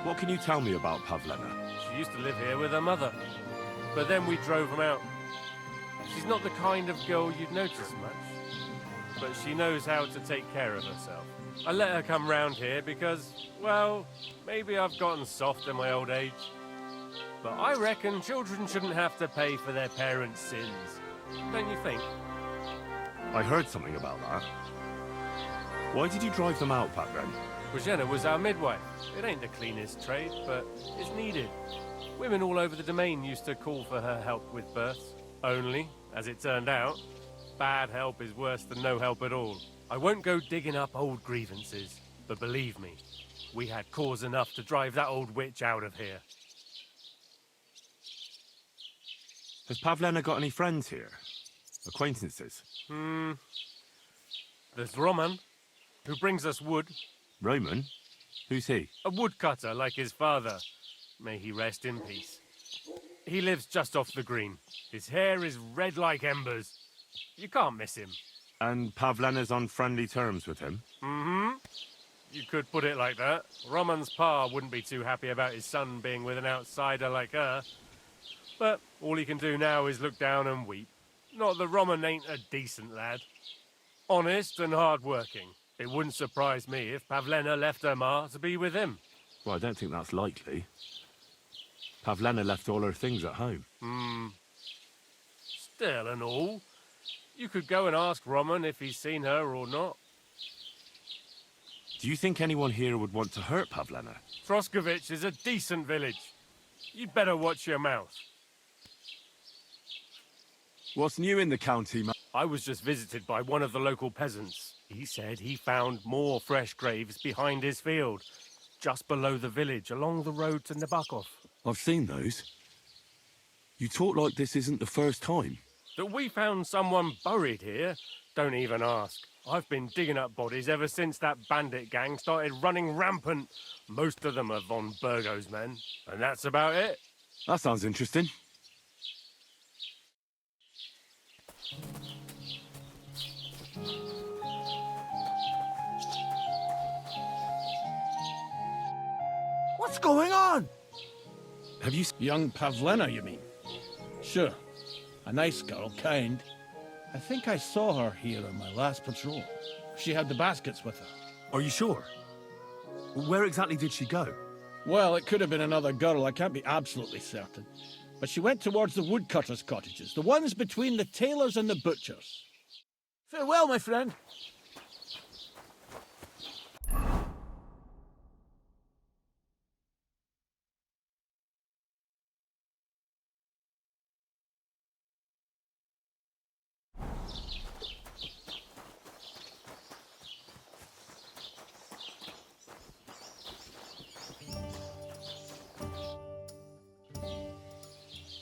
What can you tell me about Pavlena? She used to live here with her mother, but then we drove them out. She's not the kind of girl you'd notice much, but she knows how to take care of herself. I let her come round here because, well, maybe I've gotten soft in my old age. But I reckon children shouldn't have to pay for their parents' sins. Don't you think? I heard something about that. Why did you drive them out back then? Bozhena was our midwife. It ain't the cleanest trade, but it's needed. Women all over the domain used to call for her help with births. Only, as it turned out, bad help is worse than no help at all. I won't go digging up old grievances, but believe me, we had cause enough to drive that old witch out of here. Has Pavlena got any friends here? Acquaintances? There's Roman, who brings us wood. Roman? Who's he? A woodcutter like his father. May he rest in peace. He lives just off the green. His hair is red like embers. You can't miss him. And Pavlena's on friendly terms with him? You could put it like that. Roman's pa wouldn't be too happy about his son being with an outsider like her. But all he can do now is look down and weep. Not that Roman ain't a decent lad. Honest and hard-working. It wouldn't surprise me if Pavlena left her ma to be with him. Well, I don't think that's likely. Pavlena left all her things at home. Still and all, you could go and ask Roman if he's seen her or not. Do you think anyone here would want to hurt Pavlena? Troskovich is a decent village. You'd better watch your mouth. What's new in the county, I was just visited by one of the local peasants. He said he found more fresh graves behind his field, just below the village, along the road to Nabokov. I've seen those. You talk like this isn't the first time. That we found someone buried here? Don't even ask. I've been digging up bodies ever since that bandit gang started running rampant. Most of them are von Burgo's men, and that's about it. That sounds interesting. What's going on? Have you... Young Pavlena, you mean? Sure. A nice girl, kind. I think I saw her here on my last patrol. She had the baskets with her. Are you sure? Where exactly did she go? Well, it could have been another girl. I can't be absolutely certain. But she went towards the woodcutters' cottages, the ones between the tailors and the butchers. Farewell, my friend.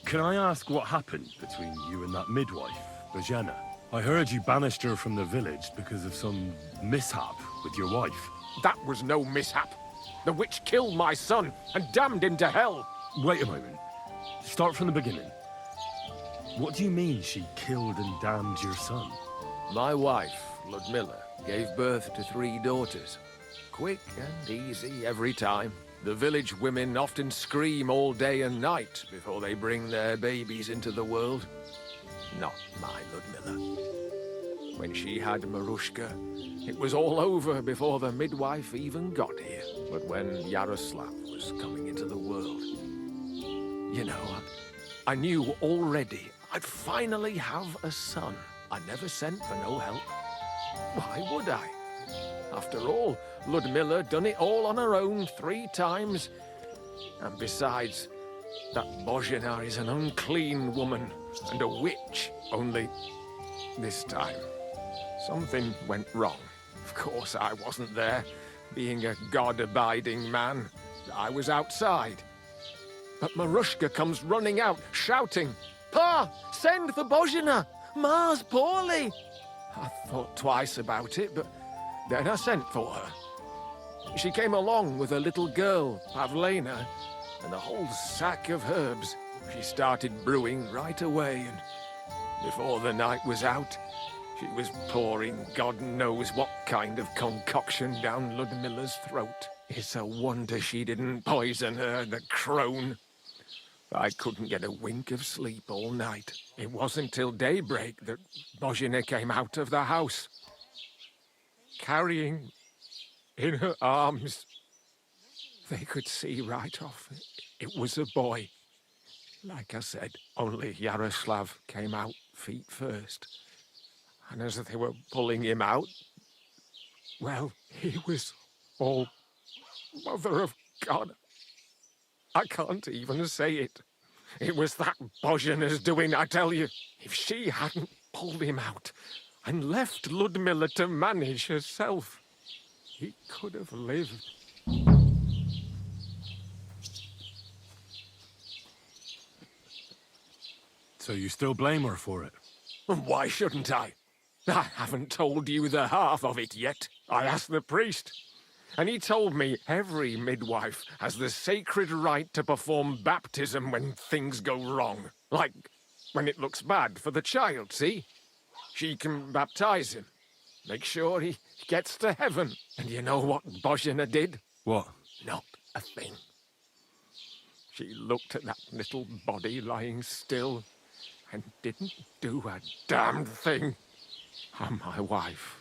Can I ask what happened between you and that midwife, Bozhena? I heard you banished her from the village because of some mishap with your wife. That was no mishap. The witch killed my son and damned him to hell. Wait a moment. Start from the beginning. What do you mean she killed and damned your son? My wife, Ludmilla, gave birth to 3 daughters. Quick and easy every time. The village women often scream all day and night before they bring their babies into the world. Not my Ludmilla. When she had Marushka, it was all over before the midwife even got here. But when Yaroslav was coming into the world, you know, I knew already I'd finally have a son. I never sent for no help. Why would I? After all, Ludmilla done it all on her own 3 times. And besides, that Bozhina is an unclean woman and a witch. Only this time, something went wrong. Of course, I wasn't there. Being a god-abiding man, I was outside. But Marushka comes running out, shouting, "Pa, send for Bozhina! Ma's poorly!" I thought twice about it, but then I sent for her. She came along with a little girl, Pavlena, and a whole sack of herbs. She started brewing right away, and before the night was out, she was pouring God knows what kind of concoction down Ludmilla's throat. It's a wonder she didn't poison her, the crone. I couldn't get a wink of sleep all night. It wasn't till daybreak that Bozhina came out of the house, carrying in her arms. They could see right off it was a boy. Like I said, only Yaroslav came out feet first. And as they were pulling him out, well, he was all Mother of God. I can't even say it. It was that Bozhina's doing, I tell you. If she hadn't pulled him out and left Ludmilla to manage herself, he could have lived. So you still blame her for it? And why shouldn't I? I haven't told you the half of it yet. I asked the priest, and he told me every midwife has the sacred right to perform baptism when things go wrong. Like when it looks bad for the child, see? She can baptize him, make sure he gets to heaven. And you know what Bozhina did? What? Not a thing. She looked at that little body lying still and didn't do a damned thing. And my wife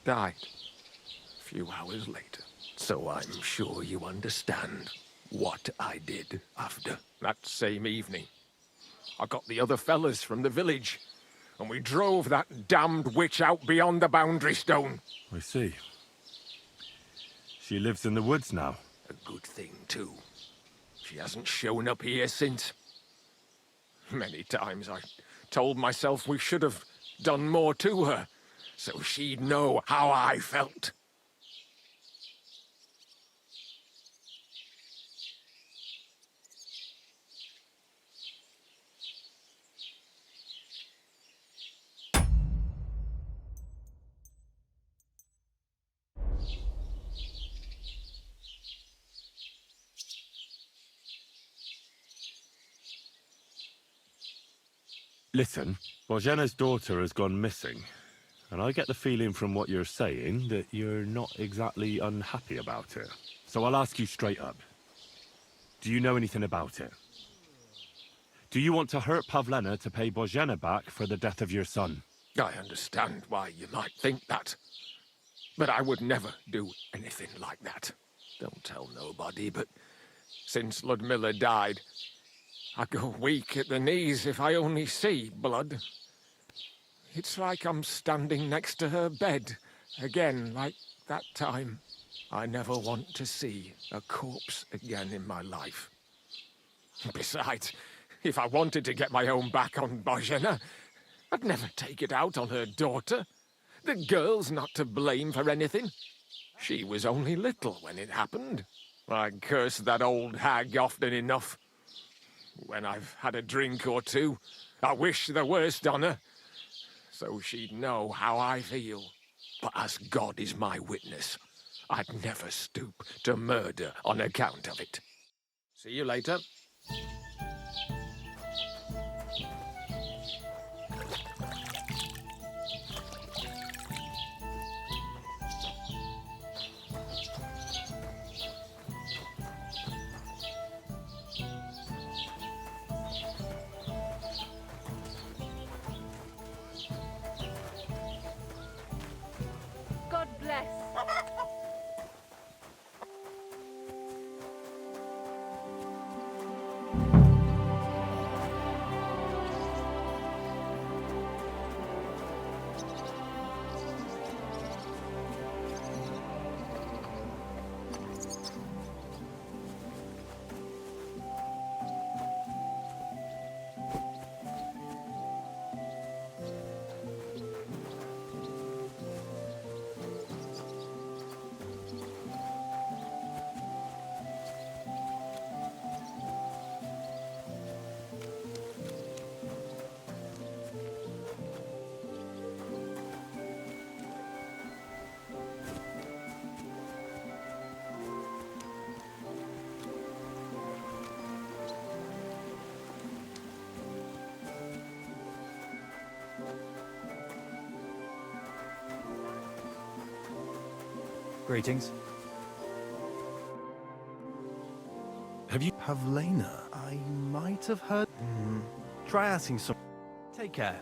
died a few hours later. So I'm sure you understand what I did after. That same evening, I got the other fellas from the village, and we drove that damned witch out beyond the boundary stone. I see. She lives in the woods now. A good thing, too. She hasn't shown up here since. Many times I told myself we should have done more to her, so she'd know how I felt. Listen, Bozhina's daughter has gone missing, and I get the feeling from what you're saying that you're not exactly unhappy about it. So I'll ask you straight up. Do you know anything about it? Do you want to hurt Pavlena to pay Bozhina back for the death of your son? I understand why you might think that, but I would never do anything like that. Don't tell nobody, but since Ludmilla died, I go weak at the knees if I only see blood. It's like I'm standing next to her bed, again, like that time. I never want to see a corpse again in my life. Besides, if I wanted to get my own back on Bozhina, I'd never take it out on her daughter. The girl's not to blame for anything. She was only little when it happened. I curse that old hag often enough. When I've had a drink or two, I wish the worst on her, so she'd know how I feel. But as God is my witness, I'd never stoop to murder on account of it. See you later. Greetings. Have you... Pavlena? I might have heard... Try asking some... Take care.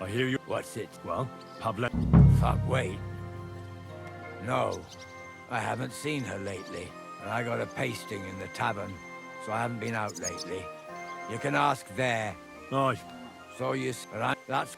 I hear you. What's it? Well, Pavle... Fuck, wait. No, I haven't seen her lately, and I got a pasting in the tavern, so I haven't been out lately. You can ask there. Aye. So that's...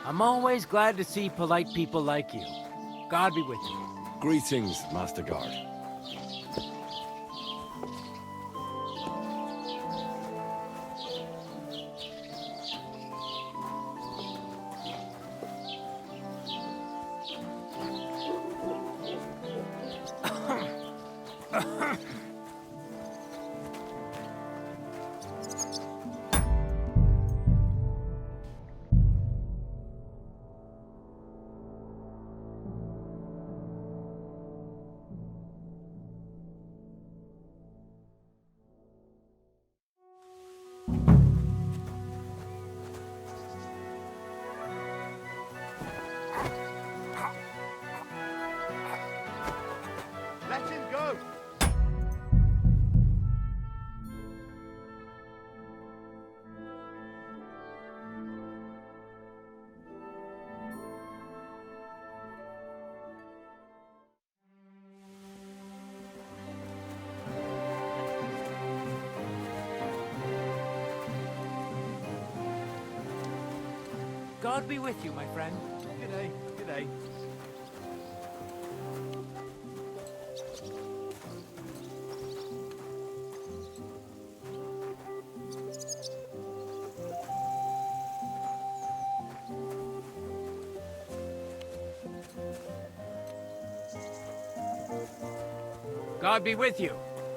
I'm always glad to see polite people like you. God be with you. Greetings, Master Guard. Let him go! God be with you, my friend. G'day, g'day. God be with you.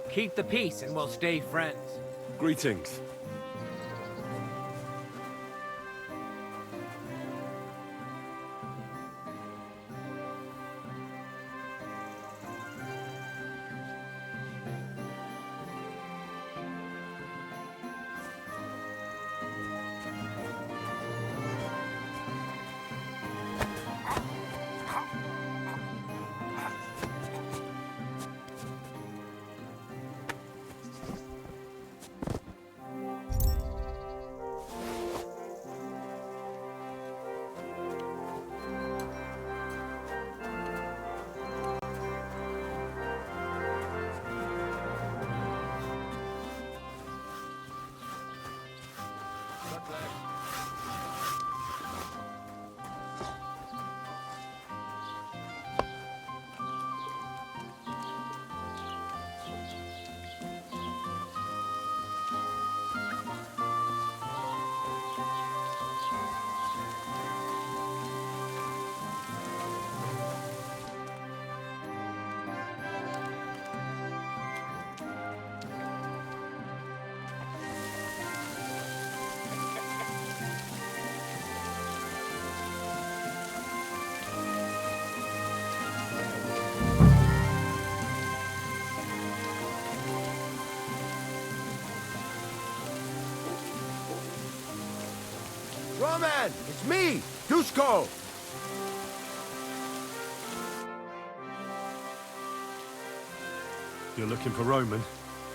Keep the peace and we'll stay friends. Greetings. Roman, it's me, Dusko. You're looking for Roman?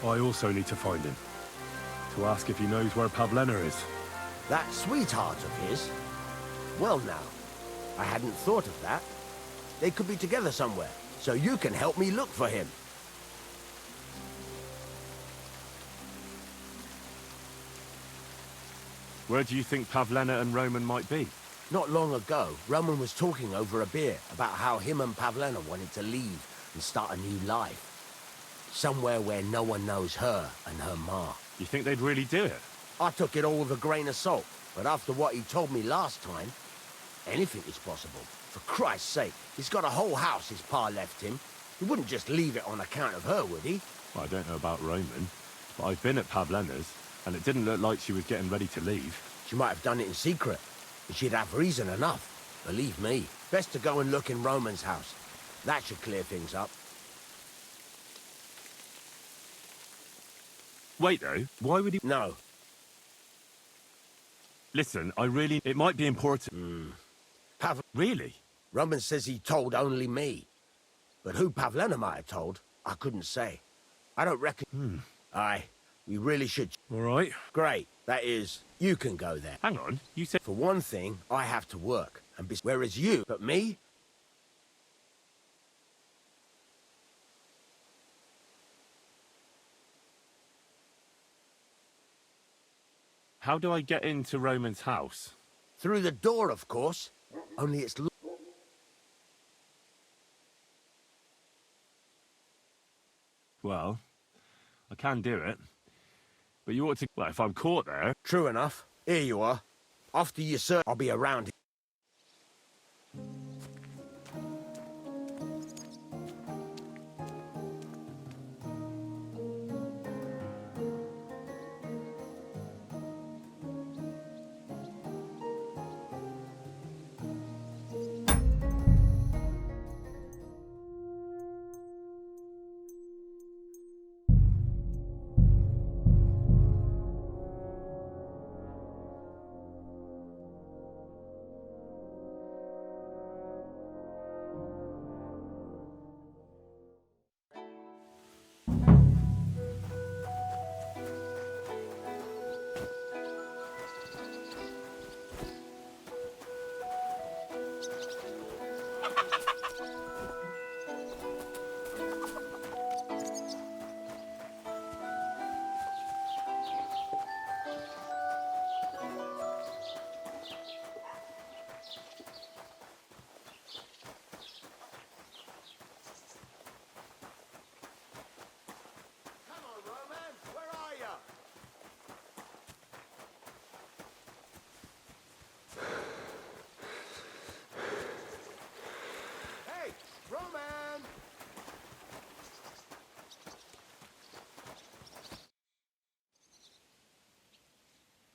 I also need to find him. To ask if he knows where Pavlena is. That sweetheart of his? Well now, I hadn't thought of that. They could be together somewhere, so you can help me look for him. Where do you think Pavlena and Roman might be? Not long ago, Roman was talking over a beer about how him and Pavlena wanted to leave and start a new life. Somewhere where no one knows her and her ma. You think they'd really do it? I took it all with a grain of salt, but after what he told me last time, anything is possible. For Christ's sake, he's got a whole house his pa left him. He wouldn't just leave it on account of her, would he? Well, I don't know about Roman, but I've been at Pavlena's, and it didn't look like she was getting ready to leave. She might have done it in secret, and she'd have reason enough. Believe me. Best to go and look in Roman's house. That should clear things up. Wait, though. Why would he... No. Listen, it might be important. Really? Roman says he told only me. But who Pavlena might have told, I couldn't say. I don't reckon... Aye, we really should... All right. Great. That is, you can go there. Hang on, you said... For one thing, I have to work, whereas you, but me... how do I get into Roman's house? Through the door, of course. Only it's... Well, I can do it. But you ought to... Well, if I'm caught there... True enough. Here you are. After you search, I'll be around.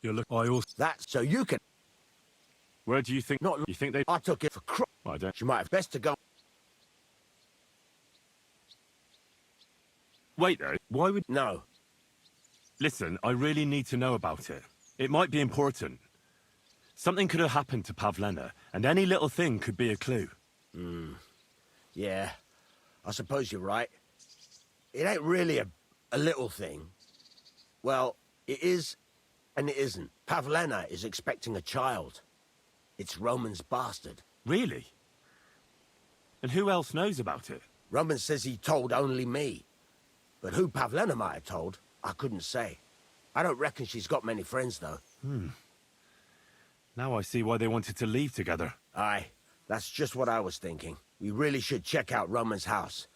You're looking... I also... That's so you can... Where do you think... Not... You think they... I took it for I don't... You might have best to go... Wait, though. Why would... No. Listen, I really need to know about it. It might be important. Something could have happened to Pavlena, and any little thing could be a clue. Yeah. I suppose you're right. It ain't really a little thing. Well, it is... and it isn't. Pavlena is expecting a child. It's Roman's bastard. Really? And who else knows about it? Roman says he told only me. But who Pavlena might have told, I couldn't say. I don't reckon she's got many friends, though. Now I see why they wanted to leave together. Aye, that's just what I was thinking. We really should check out Roman's house.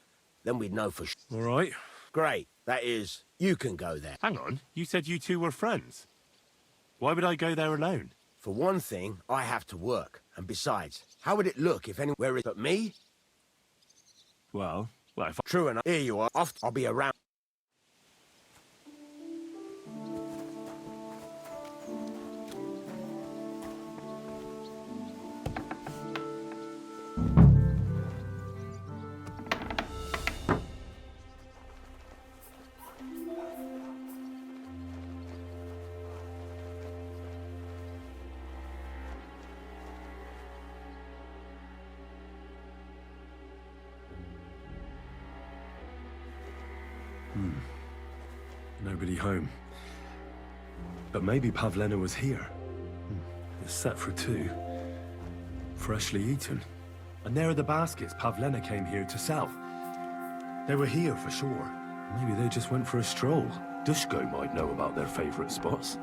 Then we'd know for sure. All right. Great. That is, you can go there. Hang on, you said you two were friends. Why would I go there alone? For one thing, I have to work. And besides, how would it look if anywhere is but me? Well, if I... True enough. Here you are. I'll be around. Nobody home. But maybe Pavlena was here. It's set for two. Freshly eaten. And there are the baskets Pavlena came here to sell. They were here for sure. Maybe they just went for a stroll. Dushko might know about their favorite spots.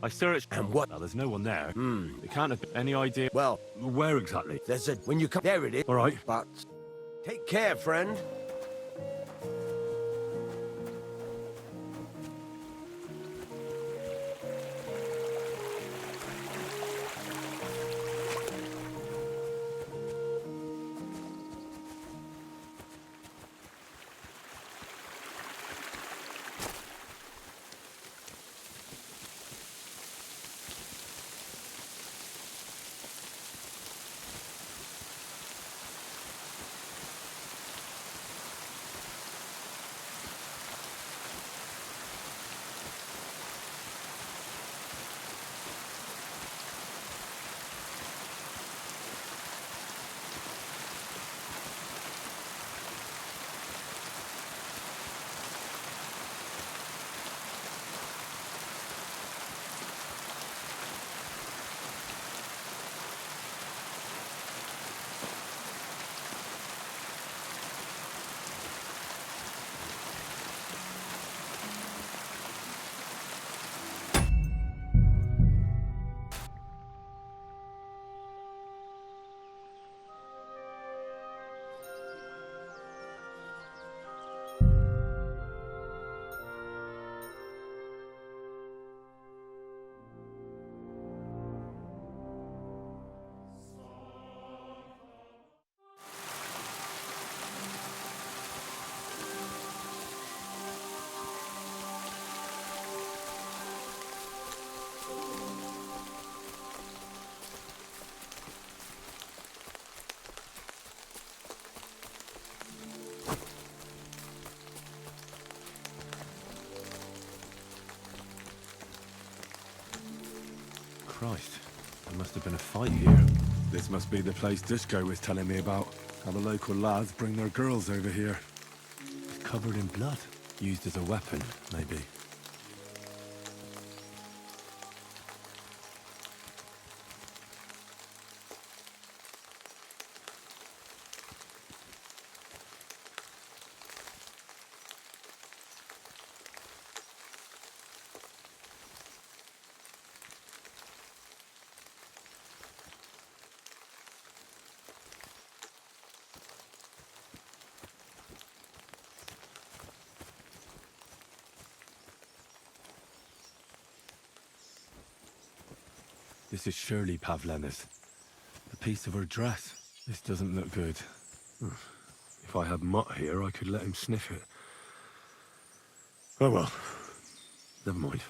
I searched... And what? Now, there's no one there. They can't have any idea... Well... Where exactly? There's a... When you come... There it is. All right. But... Take care, friend. Christ, there must have been a fight here. This must be the place Dushko was telling me about. How the local lads bring their girls over here. It's covered in blood. Used as a weapon, maybe. This is surely Pavlena's. The piece of her dress. This doesn't look good. If I had Mutt here, I could let him sniff it. Oh well. Never mind.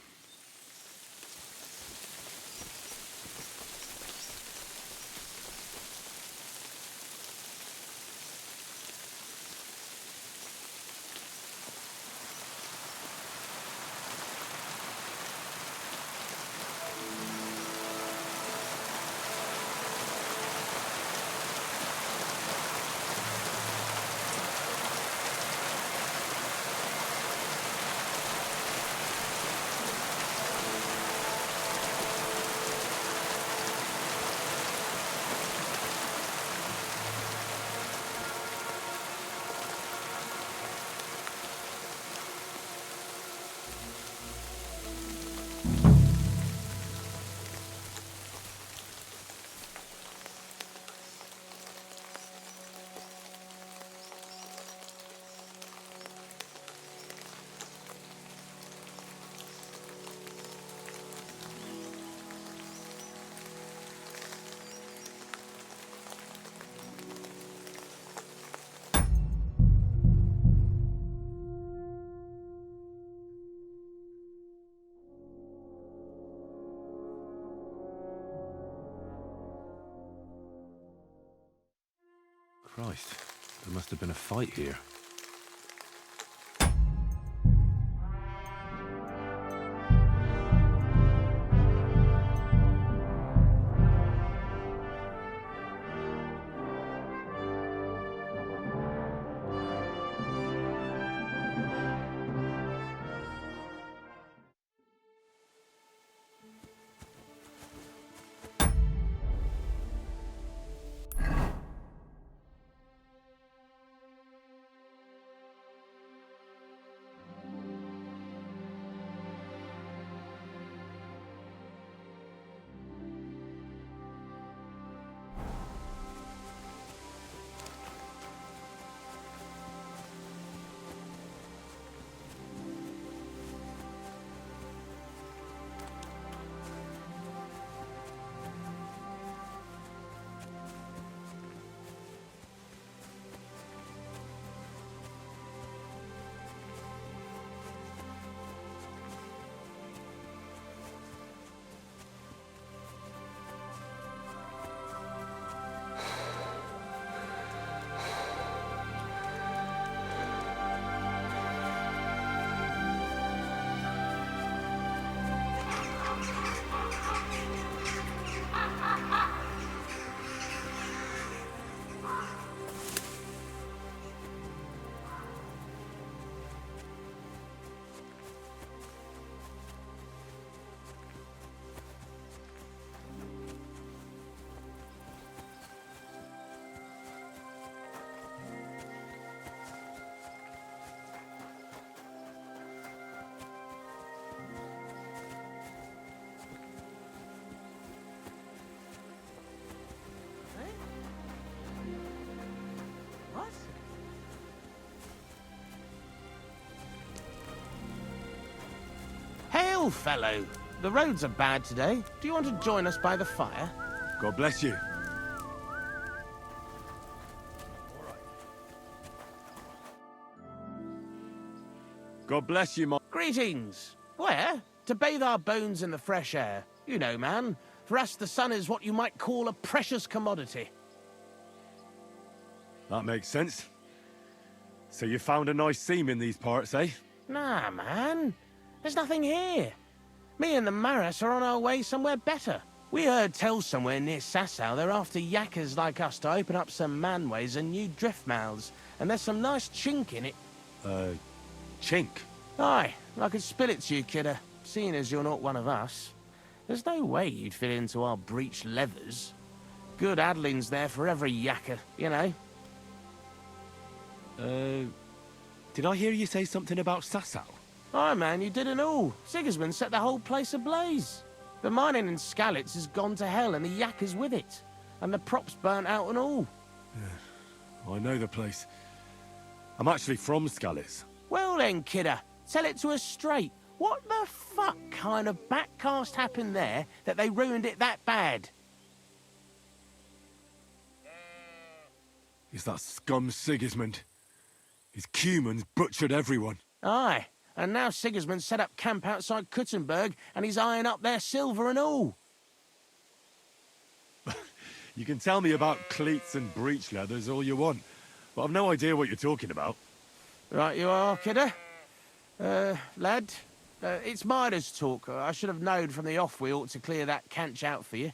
Christ, there must have been a fight here. Hail, fellow. The roads are bad today. Do you want to join us by the fire? God bless you. God bless you, my... Greetings. Where? To bathe our bones in the fresh air. You know, man. For us, the sun is what you might call a precious commodity. That makes sense. So you found a nice seam in these parts, eh? Nah, man. There's nothing here. Me and the Maris are on our way somewhere better. We heard tell somewhere near Sasau they're after yakkers like us to open up some manways and new drift mouths, and there's some nice chink in it. Chink? Aye, I could spill it to you, kidder, seeing as you're not one of us. There's no way you'd fit into our breech leathers. Good addling's there for every yakker, you know. Did I hear you say something about Sasau? Aye, man, you didn't all. Sigismund set the whole place ablaze. The mining in Skalitz has gone to hell and the yakkers with it. And the props burnt out and all. I know the place. I'm actually from Skalitz. Well then, kidder, tell it to us straight. What the fuck kind of backcast happened there that they ruined it that bad? Is that scum Sigismund? His Cumans butchered everyone. Aye, and now Sigismund set up camp outside Kuttenberg and he's eyeing up their silver and all. You can tell me about cleats and breech leathers all you want, but I've no idea what you're talking about. Right you are, kidder. Lad, it's miners' talk. I should have known from the off we ought to clear that canch out for you.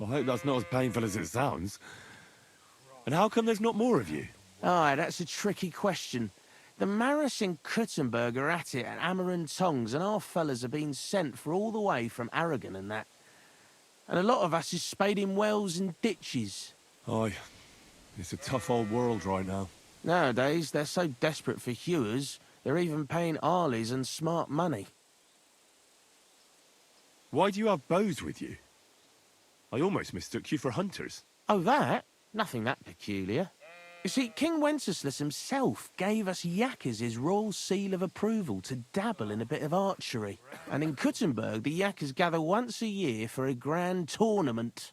I hope that's not as painful as it sounds. And how come there's not more of you? Aye, that's a tricky question. The Maris in Kuttenberg are at it, and hammer and tongs, and our fellas are being sent for all the way from Aragon and that. And a lot of us is spading wells and ditches. Aye, it's a tough old world right now. Nowadays, they're so desperate for hewers, they're even paying arlies and smart money. Why do you have bows with you? I almost mistook you for hunters. Oh, that? Nothing that peculiar. You see, King Wenceslas himself gave us yakkers his royal seal of approval to dabble in a bit of archery. And in Kuttenberg, the yakkers gather once a year for a grand tournament.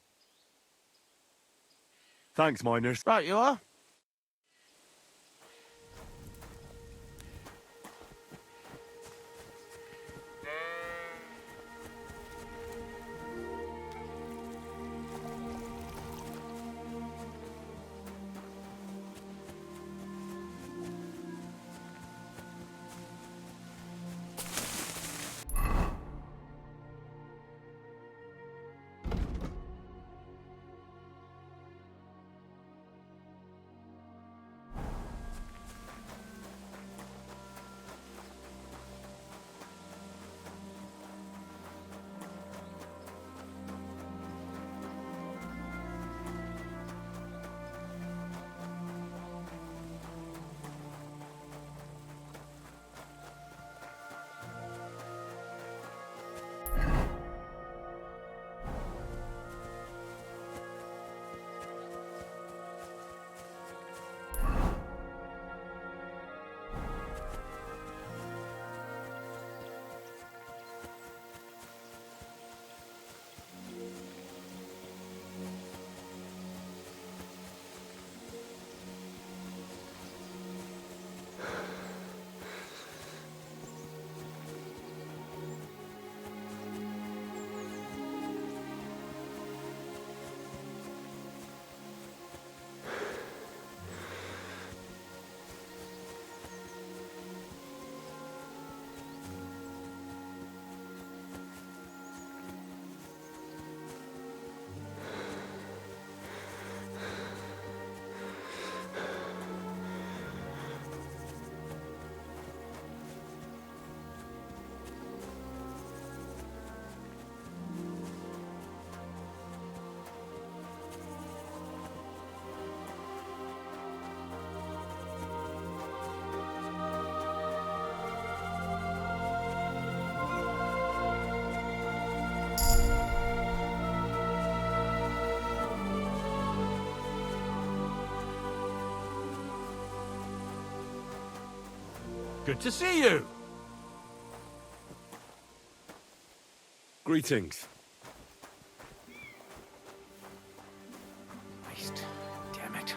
Thanks, miners. Right you are. Good to see you. Greetings. Waste. Damn it.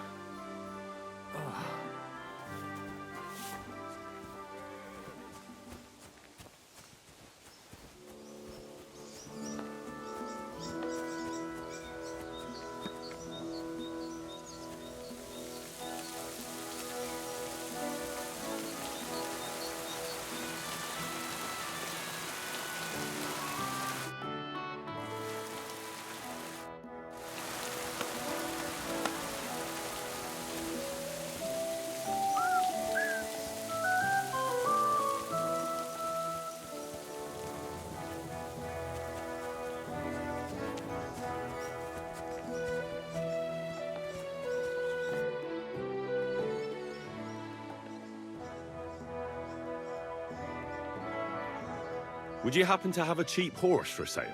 Would you happen to have a cheap horse for sale?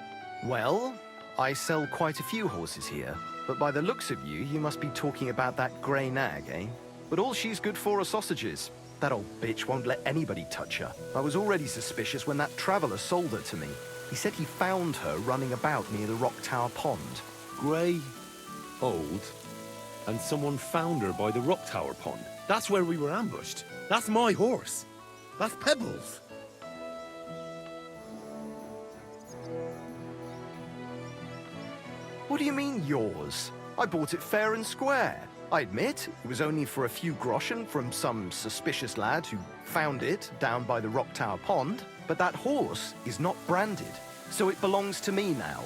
Well, I sell quite a few horses here, but by the looks of you, you must be talking about that grey nag, eh? But all she's good for are sausages. That old bitch won't let anybody touch her. I was already suspicious when that traveller sold her to me. He said he found her running about near the Rock Tower Pond. Grey, old, and someone found her by the Rock Tower Pond. That's where we were ambushed. That's my horse. That's Pebbles. What do you mean, yours? I bought it fair and square. I admit, it was only for a few groschen from some suspicious lad who found it down by the Rock Tower Pond, but that horse is not branded, so it belongs to me now.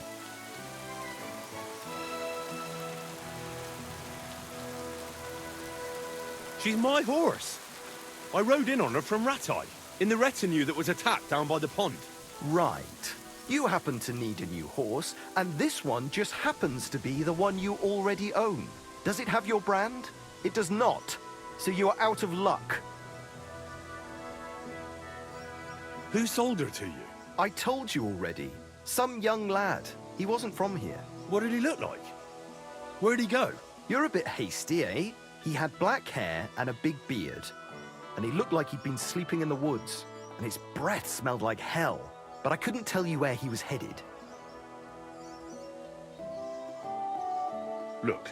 She's my horse. I rode in on her from Rattay, in the retinue that was attacked down by the pond. Right. You happen to need a new horse, and this one just happens to be the one you already own. Does it have your brand? It does not. So you are out of luck. Who sold her to you? I told you already. Some young lad. He wasn't from here. What did he look like? Where'd he go? You're a bit hasty, eh? He had black hair and a big beard. And he looked like he'd been sleeping in the woods. And his breath smelled like hell. But I couldn't tell you where he was headed. Look,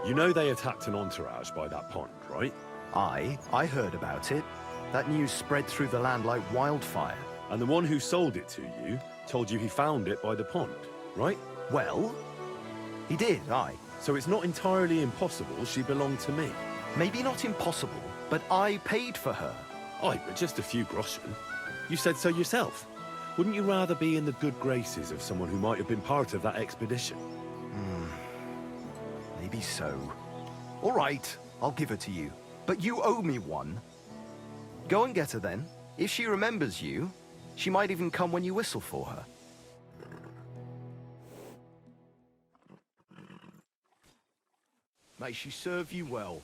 you know they attacked an entourage by that pond, right? I heard about it. That news spread through the land like wildfire. And the one who sold it to you told you he found it by the pond, right? Well, he did, aye. So it's not entirely impossible she belonged to me. Maybe not impossible, but I paid for her. Aye, but just a few groschen. You said so yourself. Wouldn't you rather be in the good graces of someone who might have been part of that expedition? Maybe so. All right, I'll give her to you. But you owe me one. Go and get her then. If she remembers you, she might even come when you whistle for her. May she serve you well.